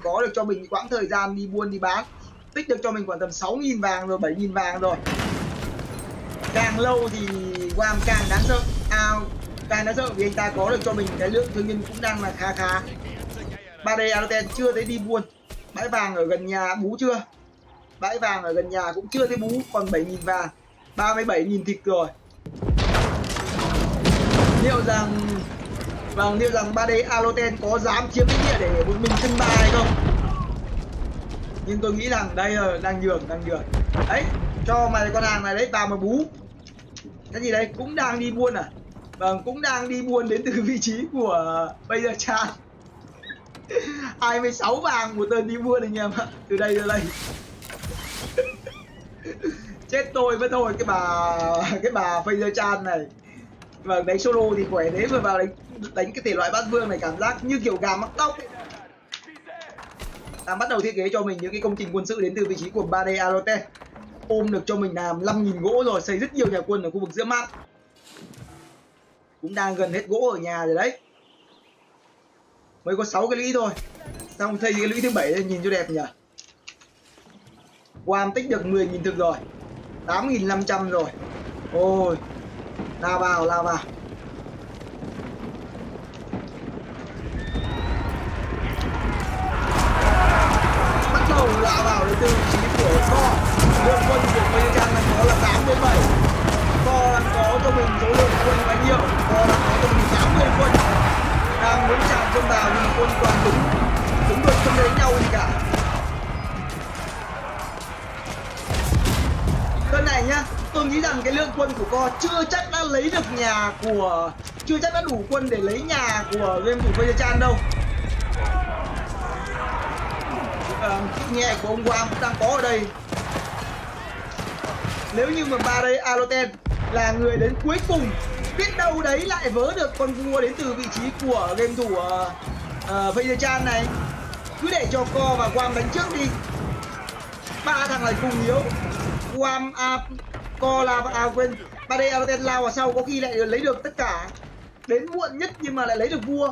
Speaker 1: có được cho mình quãng thời gian đi buôn đi bán, tích được cho mình khoảng tầm 6.000 vàng rồi, 7.000 vàng rồi. Càng lâu thì Guam càng đáng sợ. Càng đáng sợ vì anh ta có được cho mình cái lượng thương nhân cũng đang là khá. 3D Alten chưa thấy đi buôn. Bãi vàng ở gần nhà bú chưa? Bãi vàng ở gần nhà cũng chưa thấy bú, còn 7.000 vàng, 37.000 thịt rồi. Liệu rằng 3D Alten có dám chiếm cái địa để một mình cân ba hay không? Nhưng tôi nghĩ rằng đây rồi, đang nhường. Đấy, cho mày con hàng này đấy vào mà bú. Cái gì đấy, cũng đang đi buôn à? Vâng, cũng đang đi buôn đến từ vị trí của Phaser. 26 vàng một tên đi buôn anh em ạ. Từ đây ra đây. Chết tôi với thôi cái bà Phaser này. Vâng, đánh solo thì khỏe thế, vừa vào đánh cái thể loại bát vương này cảm giác như kiểu gà mắc tóc ấy. Bắt đầu thiết kế cho mình những cái công trình quân sự đến từ vị trí của 3D Alten. Ôm được cho mình làm 5.000 gỗ rồi, xây rất nhiều nhà quân ở khu vực giữa map. Cũng đang gần hết gỗ ở nhà rồi đấy. Mới có 6 cái lũy thôi. Xong xây cái lũy thứ 7 lên nhìn cho đẹp nhỉ. Guam tích được 10.000 thực rồi, 8.500 rồi. Ôi, lao vào. Bắt đầu lao vào đến từ vị trí của co. Lượng quân của Phaser đang có là 87. Co đang có cho mình số lượng quân quá nhiều. Co đang có cho mình 80 quân. Đang muốn chạm quân vào nhưng quân toàn đúng được, không đánh nhau gì cả. Cơn này nhá, tôi nghĩ rằng cái lượng quân của co chưa chắc đã lấy được chưa chắc đã đủ quân để lấy nhà của game thủ Phaser đâu. Nhẹ của ông Guam cũng đang có ở đây. Nếu như mà 3D Alten là người đến cuối cùng, biết đâu đấy lại vớ được con vua đến từ vị trí của game thủ Phaser này. Cứ để cho co và Guam đánh trước đi. Ba thằng này cùng yếu. Guam co là quên, 3D Alten lao vào sau có khi lại lấy được tất cả. Đến muộn nhất nhưng mà lại lấy được vua.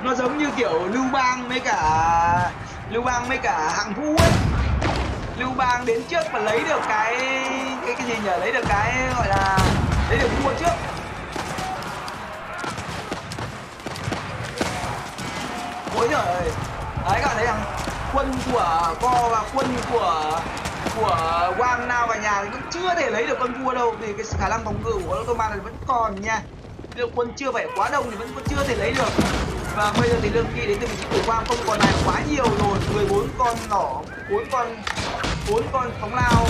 Speaker 1: Nó giống như kiểu Lưu Bang với cả Hạng Vũ ấy. Lưu Bang đến trước mà lấy được cái gì nhỉ, lấy được cái gọi là lấy được vua trước. Ôi giời ơi. Đấy, các bạn thấy rằng quân của co và quân của Guam nào vào nhà thì vẫn chưa thể lấy được con vua đâu, vì cái khả năng phòng ngự của Ottoman này vẫn còn nha. Lượng quân chưa phải quá đông thì vẫn chưa thể lấy được. Và bây giờ thì lượng kỵ đến từ vị trí của Guam không còn này quá nhiều rồi, 14 con nỏ, 4 con phóng lao,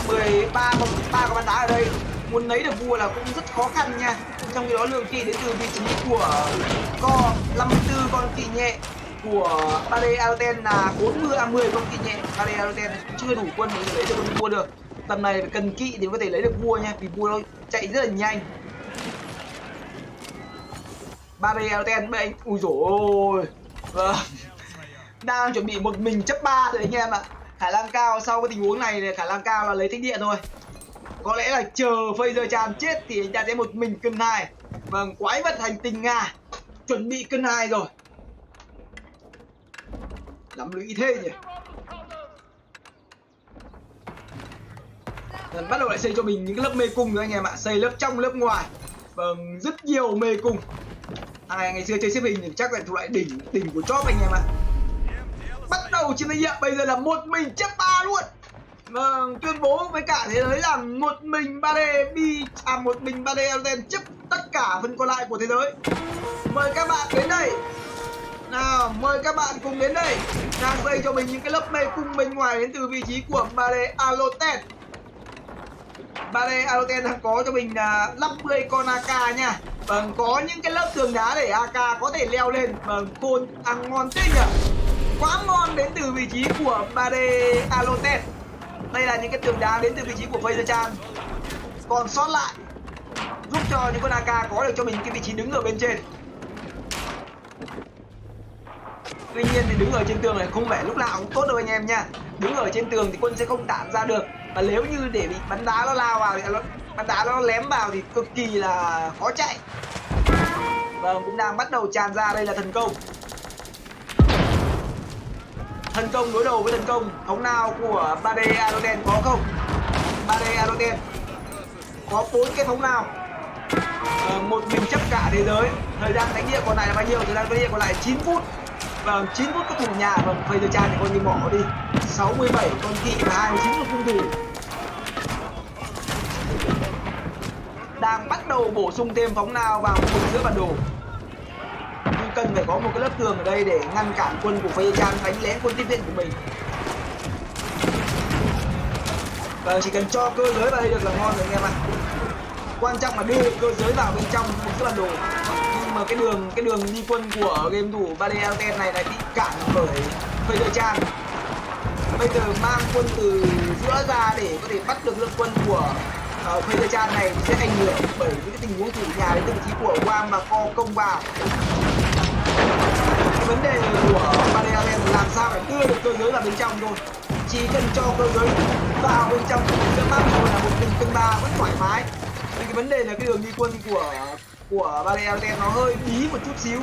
Speaker 1: 13 con bắn đá ở đây. Muốn lấy được vua là cũng rất khó khăn nha. Trong khi đó lượng kỵ đến từ vị trí của co 54 con kỵ nhẹ, của 3D Alten là 10 con kỵ nhẹ. 3D Alten cũng chưa đủ quân để lấy được con vua được. Tầm này phải cần kỵ thì có thể lấy được vua nha, vì vua nó chạy rất là nhanh. 3D Alten với anh, ui dồi ôi. Vâng. Đang chuẩn bị một mình chấp 3 rồi anh em ạ. Khả năng cao sau cái tình huống này thì khả năng cao là lấy thánh địa thôi. Có lẽ là chờ Phaser chết thì anh ta sẽ một mình cân 2. Vâng, quái vật hành tinh Nga chuẩn bị cân 2 rồi. Lắm lũy thế nhỉ. Bắt đầu lại xây cho mình những lớp mê cung rồi anh em ạ. Xây lớp trong lớp ngoài. Vâng, rất nhiều mê cung. Ngày xưa chơi xếp hình thì chắc là thuộc loại đỉnh của chóp anh em ạ. Bắt đầu chiến thánh địa, bây giờ là một mình chấp 3 luôn. Vâng, tuyên bố với cả thế giới rằng một mình 3D Alten chấp tất cả phần còn lại của thế giới. Mời các bạn đến đây. Nào, mời các bạn cùng đến đây. Đang xây cho mình những cái lớp mê cung bên ngoài đến từ vị trí của 3D Alten. Bade Aloten đang có cho mình 50 con AK nha. Vâng, có những cái lớp tường đá để AK có thể leo lên. Vâng, khôn ăn ngon thế nhỉ. Quá ngon đến từ vị trí của Bade Aloten. Đây là những cái tường đá đến từ vị trí của Fazer Chan còn sót lại, giúp cho những con AK có được cho mình cái vị trí đứng ở bên trên. Tuy nhiên thì đứng ở trên tường này không phải lúc nào cũng tốt đâu anh em nha. Đứng ở trên tường thì quân sẽ không tản ra được, và nếu như để bị bắn đá nó lao vào thì bắn đá nó lém vào thì cực kỳ là khó chạy. Vâng, cũng đang bắt đầu tràn ra. Đây là thần công. Thần công đối đầu với thần công. Phóng nào của Bade Aloten có không? Bade Aloten có 4 cái phóng nào. Một mình chấp cả thế giới. Thời gian đánh địa còn lại là bao nhiêu? Thời gian đánh địa còn lại 9 phút. Vâng, 9 phút có thủ nhà. Vâng, Fazer Chan thì coi như bỏ đi 67 con kỵ và 29 con cung thủ. Đang bắt đầu bổ sung thêm phóng nào vào khu vực giữa bản đồ. Nhưng cần phải có một cái lớp tường ở đây để ngăn cản quân của Fazer Chan đánh lén quân tiếp viện của mình. Và chỉ cần cho cơ giới vào đây được là ngon rồi anh em ạ. Quan trọng là đưa được cơ giới vào bên trong một cái bản đồ. Nhưng mà cái đường đi quân của game thủ Bade Aloten này lại bị cản bởi Fazer Chan. Bây giờ mang quân từ giữa ra để có thể bắt được lượng quân của Fazer Chan này sẽ ảnh hưởng bởi những cái tình huống thủ nhà đến từ vị trí của Wam và Co công vào. Cái vấn đề của Bade Aloten là làm sao để đưa được cơ giới vào bên trong thôi. Chỉ cần cho cơ giới vào bên trong giữa map rồi là một mình cân ba vẫn thoải mái. Thì cái vấn đề là cái đường đi quân của Bade Aloten nó hơi bí một chút xíu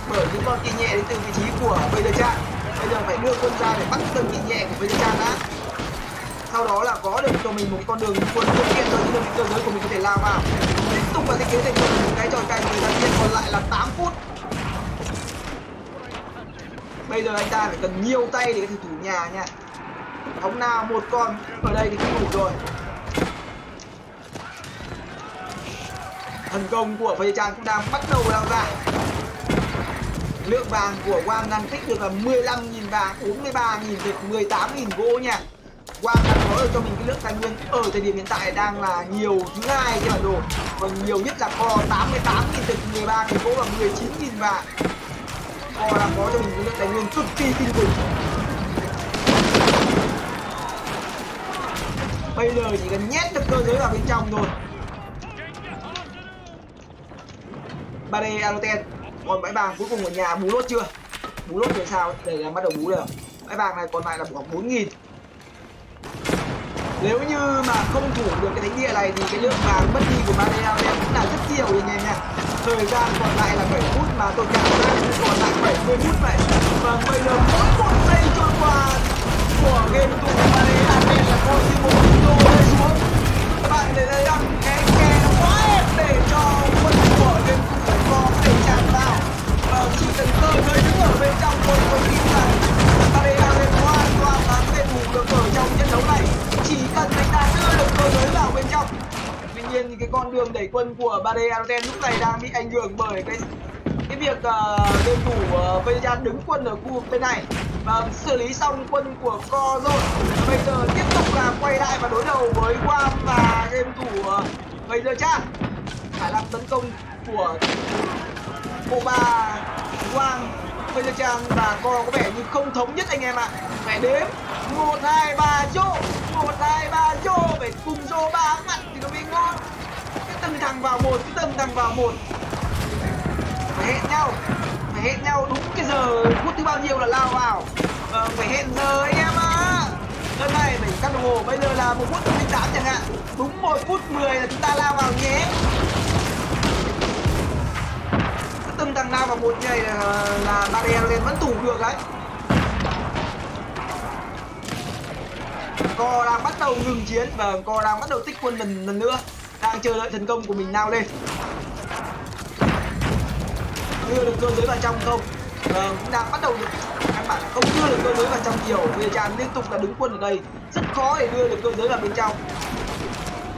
Speaker 1: bởi những con kỳ nhẹ đến từ vị trí của Fazer Chan. Bây giờ phải đưa quân ra để bắt từng kỳ nhẹ của Fazer Chan đã. Sau đó là có được cho mình một con đường đi quân thuận tiện cho những đơn vị cơ giới của mình có thể lao vào. Tiếp tục là thiết kế thành công một cái trò cay thời gian tiền còn lại là 8 phút. Bây giờ anh ta phải cần nhiều tay để có thể thủ nhà nha. Phóng nào một con ở đây thì cũng đủ rồi. Thần công của Fazer Chan cũng đang bắt đầu lao ra. Lượng vàng của Wam đang tích được là 15.000 vàng, 43.000 thịt, 18.000 gỗ nha. Wam đang có được cho mình cái lượng tài nguyên ở thời điểm hiện tại đang là nhiều thứ hai trên bản đồ. Còn nhiều nhất là Co 88.000 thịt, 13.000 gỗ và 19.000 vàng. Co đang có cho mình cái lượng tài nguyên cực kỳ kinh khủng. Bây giờ chỉ cần nhét được cơ giới vào bên trong thôi. Bade Aloten còn bãi vàng cuối cùng ở nhà bú lốt chưa? Bú lốt rồi sao? Đây là bắt đầu bú rồi. Bãi vàng này còn lại là khoảng 4.000. Nếu như mà không thủ được cái thánh địa này thì cái lượng vàng mất đi của Bade Aloten cũng là rất nhiều anh em nha. Thời gian còn lại là 7 phút mà tôi cảm giác còn lại 70 phút vậy. Và bây giờ mỗi một giây trôi qua của game thủ Bade Aloten là coi như một đô rơi xuống. Các bạn để đây rằng cái kè nó quá ép để cho quân của game thủ có thể tràn vào. Và chỉ cần cơ giới đứng ở bên trong thôi tôi nghĩ là Bade Aloten hoàn toàn là có thể thủ được ở trong trận đấu này. Chỉ cần anh ta đưa được cơ giới vào bên trong. Tuy nhiên thì cái con đường đẩy quân của Bade Aloten lúc này đang bị ảnh hưởng bởi cái việc game thủ Fazer Chan đứng quân ở khu vực bên này và xử lý xong quân của Co rồi. Bây giờ tiếp tục là quay lại và đối đầu với Wam và game thủ Fazer Chan. Khả năng tấn công của bộ ba Wam, Fazer Chan và Co có vẻ như không thống nhất anh em ạ. Phải đếm 1, 2, 3 chô, 1, 2, 3 chô, phải cùng chô 3 mặt thì nó mới ngon. Cứ từng thằng vào một, cứ từng thằng vào một. Phải hẹn nhau đúng cái giờ phút thứ bao nhiêu là lao vào. Phải hẹn giờ anh em ạ. Lần này phải cắt đồng hồ, bây giờ là 1 phút 08 chẳng hạn. Đúng 1 phút 10 là chúng ta lao vào nhé. Từng thằng nào vào một như này là Bade Aloten vẫn thủ được đấy. Co đang bắt đầu ngừng chiến và Co đang bắt đầu tích quân lần nữa, đang chờ đợi thần công của mình nào lên. Đưa được cơ giới vào trong không? Cũng đang bắt đầu được. Các bạn không đưa được cơ giới vào trong nhiều. Fazer Chan liên tục là đứng quân ở đây, rất khó để đưa được cơ giới vào bên trong.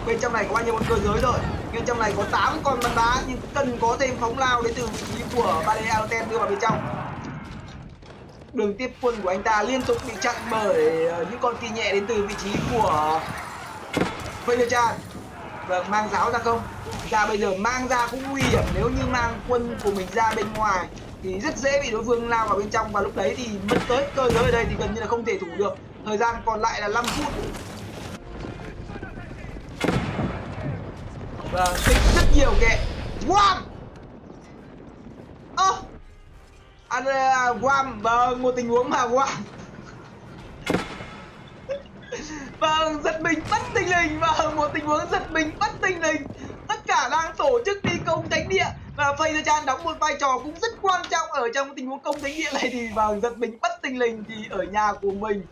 Speaker 1: Bên trong này có bao nhiêu con cơ giới rồi? Bên trong này có 8 con bắn đá nhưng cần có thêm phóng lao đến từ vị trí của Bade Aloten đưa vào bên trong. Đường tiếp quân của anh ta liên tục bị chặn bởi những con kỳ nhẹ đến từ vị trí của Feydejan. Vâng, mang giáo ra không? Ra bây giờ mang ra cũng nguy hiểm, nếu như mang quân của mình ra bên ngoài thì rất dễ bị đối phương lao vào bên trong, và lúc đấy thì mất tới cơ giới ở đây thì gần như là không thể thủ được. Thời gian còn lại là 5 phút. Vâng, tích rất nhiều kệ. Guam. Guam, vâng, một tình huống mà Guam. Vâng, giật mình bất thình lình, vâng, một tình huống giật mình bất thình lình. Tất cả đang tổ chức đi công tránh địa và Feydejan đóng một vai trò cũng rất quan trọng ở trong tình huống công tránh địa này, thì vâng, giật mình bất thình lình thì ở nhà của mình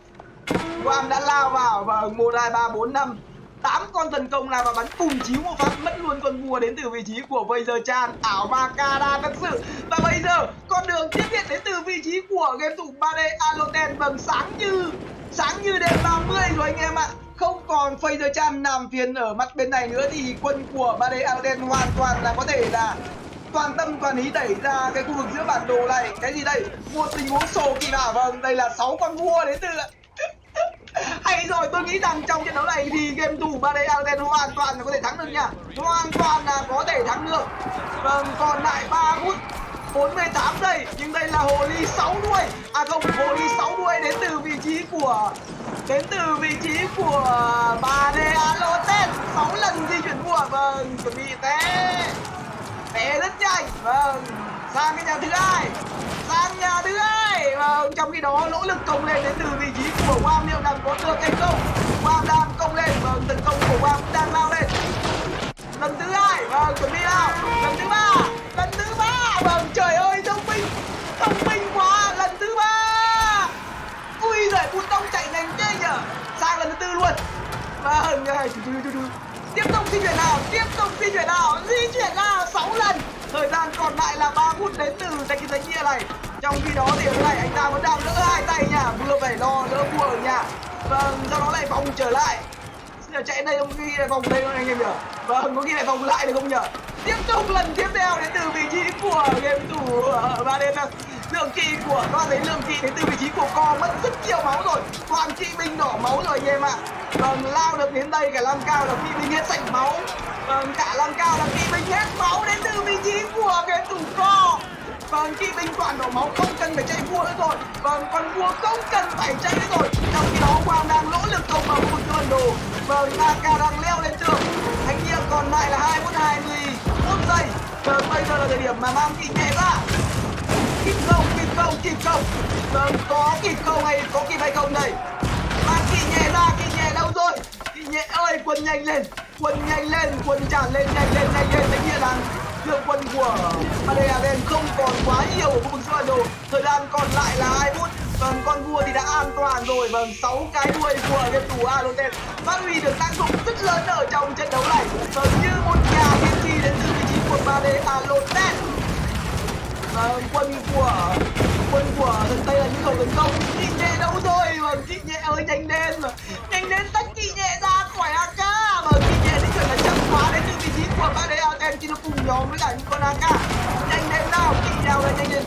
Speaker 1: Guam đã lao vào, vâng, 1 2 3 4 5 8 con tấn công lao và bắn cùng chiếu một phát, mất luôn con vua đến từ vị trí của Feydejan. Ảo Makara thật sự. Và bây giờ con đường tiếp hiện đến từ vị trí của game thủ Bade Aloten, vâng, sáng như đêm 30 rồi anh em ạ. Không còn Feydejan làm phiền ở mặt bên này nữa thì quân của Bade Aloten hoàn toàn là có thể là toàn tâm toàn ý đẩy ra cái khu vực giữa bản đồ này. Cái gì đây? Một tình huống sổ kỳ lạ, vâng, đây là 6 con vua đến từ hay rồi. Tôi nghĩ rằng trong trận đấu này thì game thủ Bade Aloten hoàn toàn là có thể thắng được nha, hoàn toàn là có thể thắng được. Vâng, còn lại 3 phút 48 giây, nhưng đây là hồ ly 6 đuôi, hồ ly 6 đuôi đến từ vị trí của Bade Aloten. 6 lần di chuyển vua, vâng, chuẩn bị té rất nhanh, vâng, sang cái nhà thứ hai, vâng, trong khi đó nỗ lực công lên đến từ vị trí của Guam liệu rằng có được hay không. Guam đang công lên, vâng, tấn công của Guam đang lao lên. Lần thứ hai, vâng, chuẩn bị nào. Lần thứ ba, vâng, trời ơi, thông minh quá. Lần thứ ba, ui giời, bút tông chạy nhanh thế nhở. Sang lần thứ tư luôn, vâng, tiếp tục di chuyển nào, 6 lần. Thời gian còn lại là 3 phút đến từ cái danh nghĩa này. Trong khi đó thì ở đây anh ta vẫn đang đỡ hai tay nha, vừa phải lo đỡ vua ở nhà. Vâng, sau đó lại vòng trở lại. Chạy đây không ghi lại vòng đây không anh em nhỉ? Vâng, có ghi lại vòng lại được không nhỉ? Tiếp tục lần tiếp theo đến từ vị trí của game thủ Bade. Lượng kỵ của các bạn thấy, lượng kỵ đến từ vị trí của co mất rất nhiều máu rồi, toàn kỵ binh đỏ máu rồi anh em ạ. Vâng, lao được đến đây cả Lam Cao là kỵ binh hết sạch máu. Vâng, cả Lam Cao là kỵ binh hết máu đến từ vị trí của game thủ co. Vâng, kỵ binh toàn đổ máu, không cần phải chạy vua nữa rồi. Vâng, con vua không cần phải chạy nữa rồi. Trong khi đó Quang đang nỗ lực công vào khu vực bản đồ. Vâng, Naka đang leo lên tường. Thanh niên còn lại là 2 phút 21 giây. Vâng, bây giờ là thời điểm mà mang kỵ nhẹ ra. Kịp không? Vâng, có kịp không hay có kịp hay không đây? Mang kỵ nhẹ ra, kỵ nhẹ đâu rồi? Kỵ nhẹ ơi, quân nhanh lên, quân tràn lên, nhanh lên. Thanh niên là lượng quân của Bade Aloten không còn quá nhiều ở khu vực giữa bản đồ. Thời gian còn lại là 2 phút. Vâng, con vua thì đã an toàn rồi. Vâng, 6 cái đuôi của game thủ Aloten phát huy được tác dụng rất lớn ở trong trận đấu này. Vâng, như một nhà tiên tri đến từ vị trí của Bade Aloten. Vâng, quân của thần Tây là những khẩu tấn công. Kỵ nhẹ đâu rồi? Vâng, kỵ nhẹ ơi, nhanh lên tách kỵ nhẹ ra khỏi AK. Vâng, kỵ nhẹ đến là chậm quá đến từ vị trí của Bade Aloten chỉ nó cùng nhóm với cả những con AK. Nhanh lên nào, kỵ nào là nhanh lên.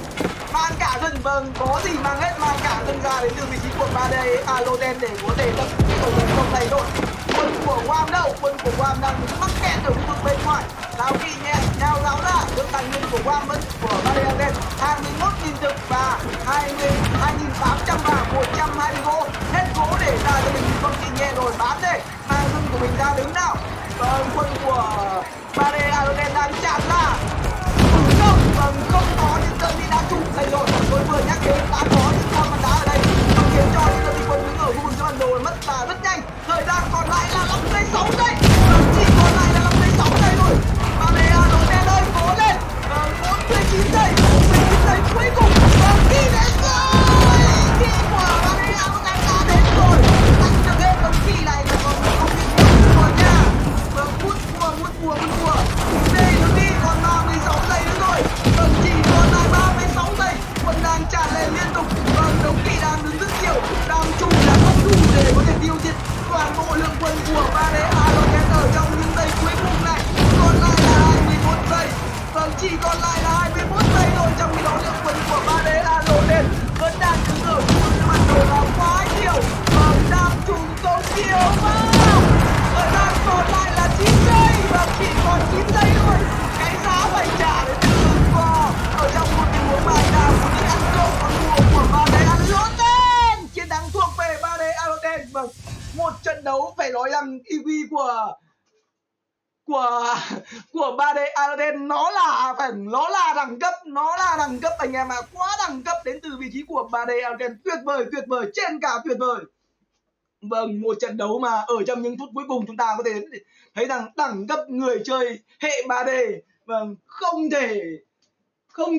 Speaker 1: Mang cả dân, vâng, có gì mang hết, mang cả dân ra đến từ vị trí của Bade Aloten để có thể tập cái khẩu tấn công này thôi. Quân của Guam đâu? Quân của Guam đang mắc kẹt ở khu vực bên ngoài. Lao kỵ nhẹ, nhào giáo ra. Lượng tài nguyên của Guam vẫn của Bade Aloten 21.000 thực và 2.800 vàng, 120 gỗ. Hết gỗ để ra cho mình con kỵ nhẹ rồi, bán đi. Mang dân của mình ra đứng nào. Vâng, quân của Bade Aloten đang chạm ra. Không có những đơn vị đá trụ đây rồi. Tôi vừa nhắc đến đã có những con mặt đá ở đây, nó khiến cho những đơn vị quân đứng ở khu vực giữa bản đồ mất là rất nhanh. Thời gian còn lại là 56 giây, chỉ còn lại là 56 giây thôi. Bade Aloten ơi, cố lên. 49 giây cuối cùng. Kỵ đến rồi, kỵ của Bade Aloten đã đến rồi. Đánh được hết đồng kỵ này là còn không bị buồn nha. Hút bùa. Đây còn 36 giây nữa rồi. Vâng, chỉ còn lại 36 giây. Quân đang tràn lên liên tục. Vâng, đống kỵ đang đứng rất nhiều. Đang chung là không đủ để có thể tiêu diệt toàn bộ lượng quân của Bade của của 3D Allen, nó là đẳng cấp anh em ạ, quá đẳng cấp đến từ vị trí của 3D Allen, tuyệt vời, trên cả tuyệt vời. Vâng, một trận đấu mà ở trong những phút cuối cùng chúng ta có thể thấy rằng đẳng cấp người chơi hệ 3D, vâng, không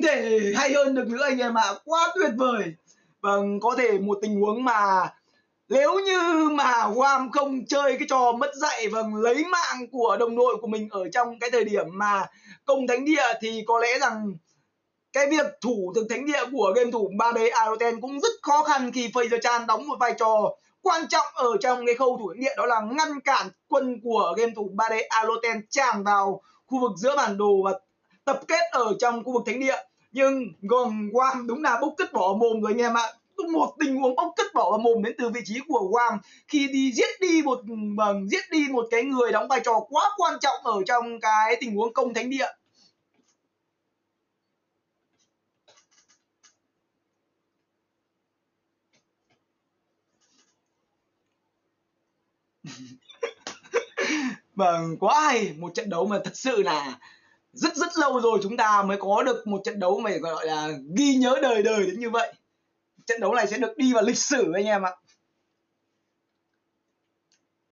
Speaker 1: thể hay hơn được nữa anh em ạ, quá tuyệt vời. Vâng, có thể một tình huống mà nếu như mà Wam không chơi cái trò mất dạy, vâng, lấy mạng của đồng đội của mình ở trong cái thời điểm mà công thánh địa, thì có lẽ rằng cái việc thủ thực thánh địa của game thủ 3D Aroten cũng rất khó khăn, khi Fazer Chan đóng một vai trò quan trọng ở trong cái khâu thủ thánh địa, đó là ngăn cản quân của game thủ 3D Aroten tràn vào khu vực giữa bản đồ và tập kết ở trong khu vực thánh địa. Nhưng còn Wam đúng là bốc cứt bỏ mồm rồi anh em ạ. Một tình huống bốc cứt bỏ vào mồm đến từ vị trí của Wam khi giết đi một cái người đóng vai trò quá quan trọng ở trong cái tình huống công thánh địa. Vâng, quá hay, một trận đấu mà thật sự là rất lâu rồi chúng ta mới có được một trận đấu mà gọi là ghi nhớ đời đến như vậy. Trận đấu này sẽ được đi vào lịch sử anh em ạ.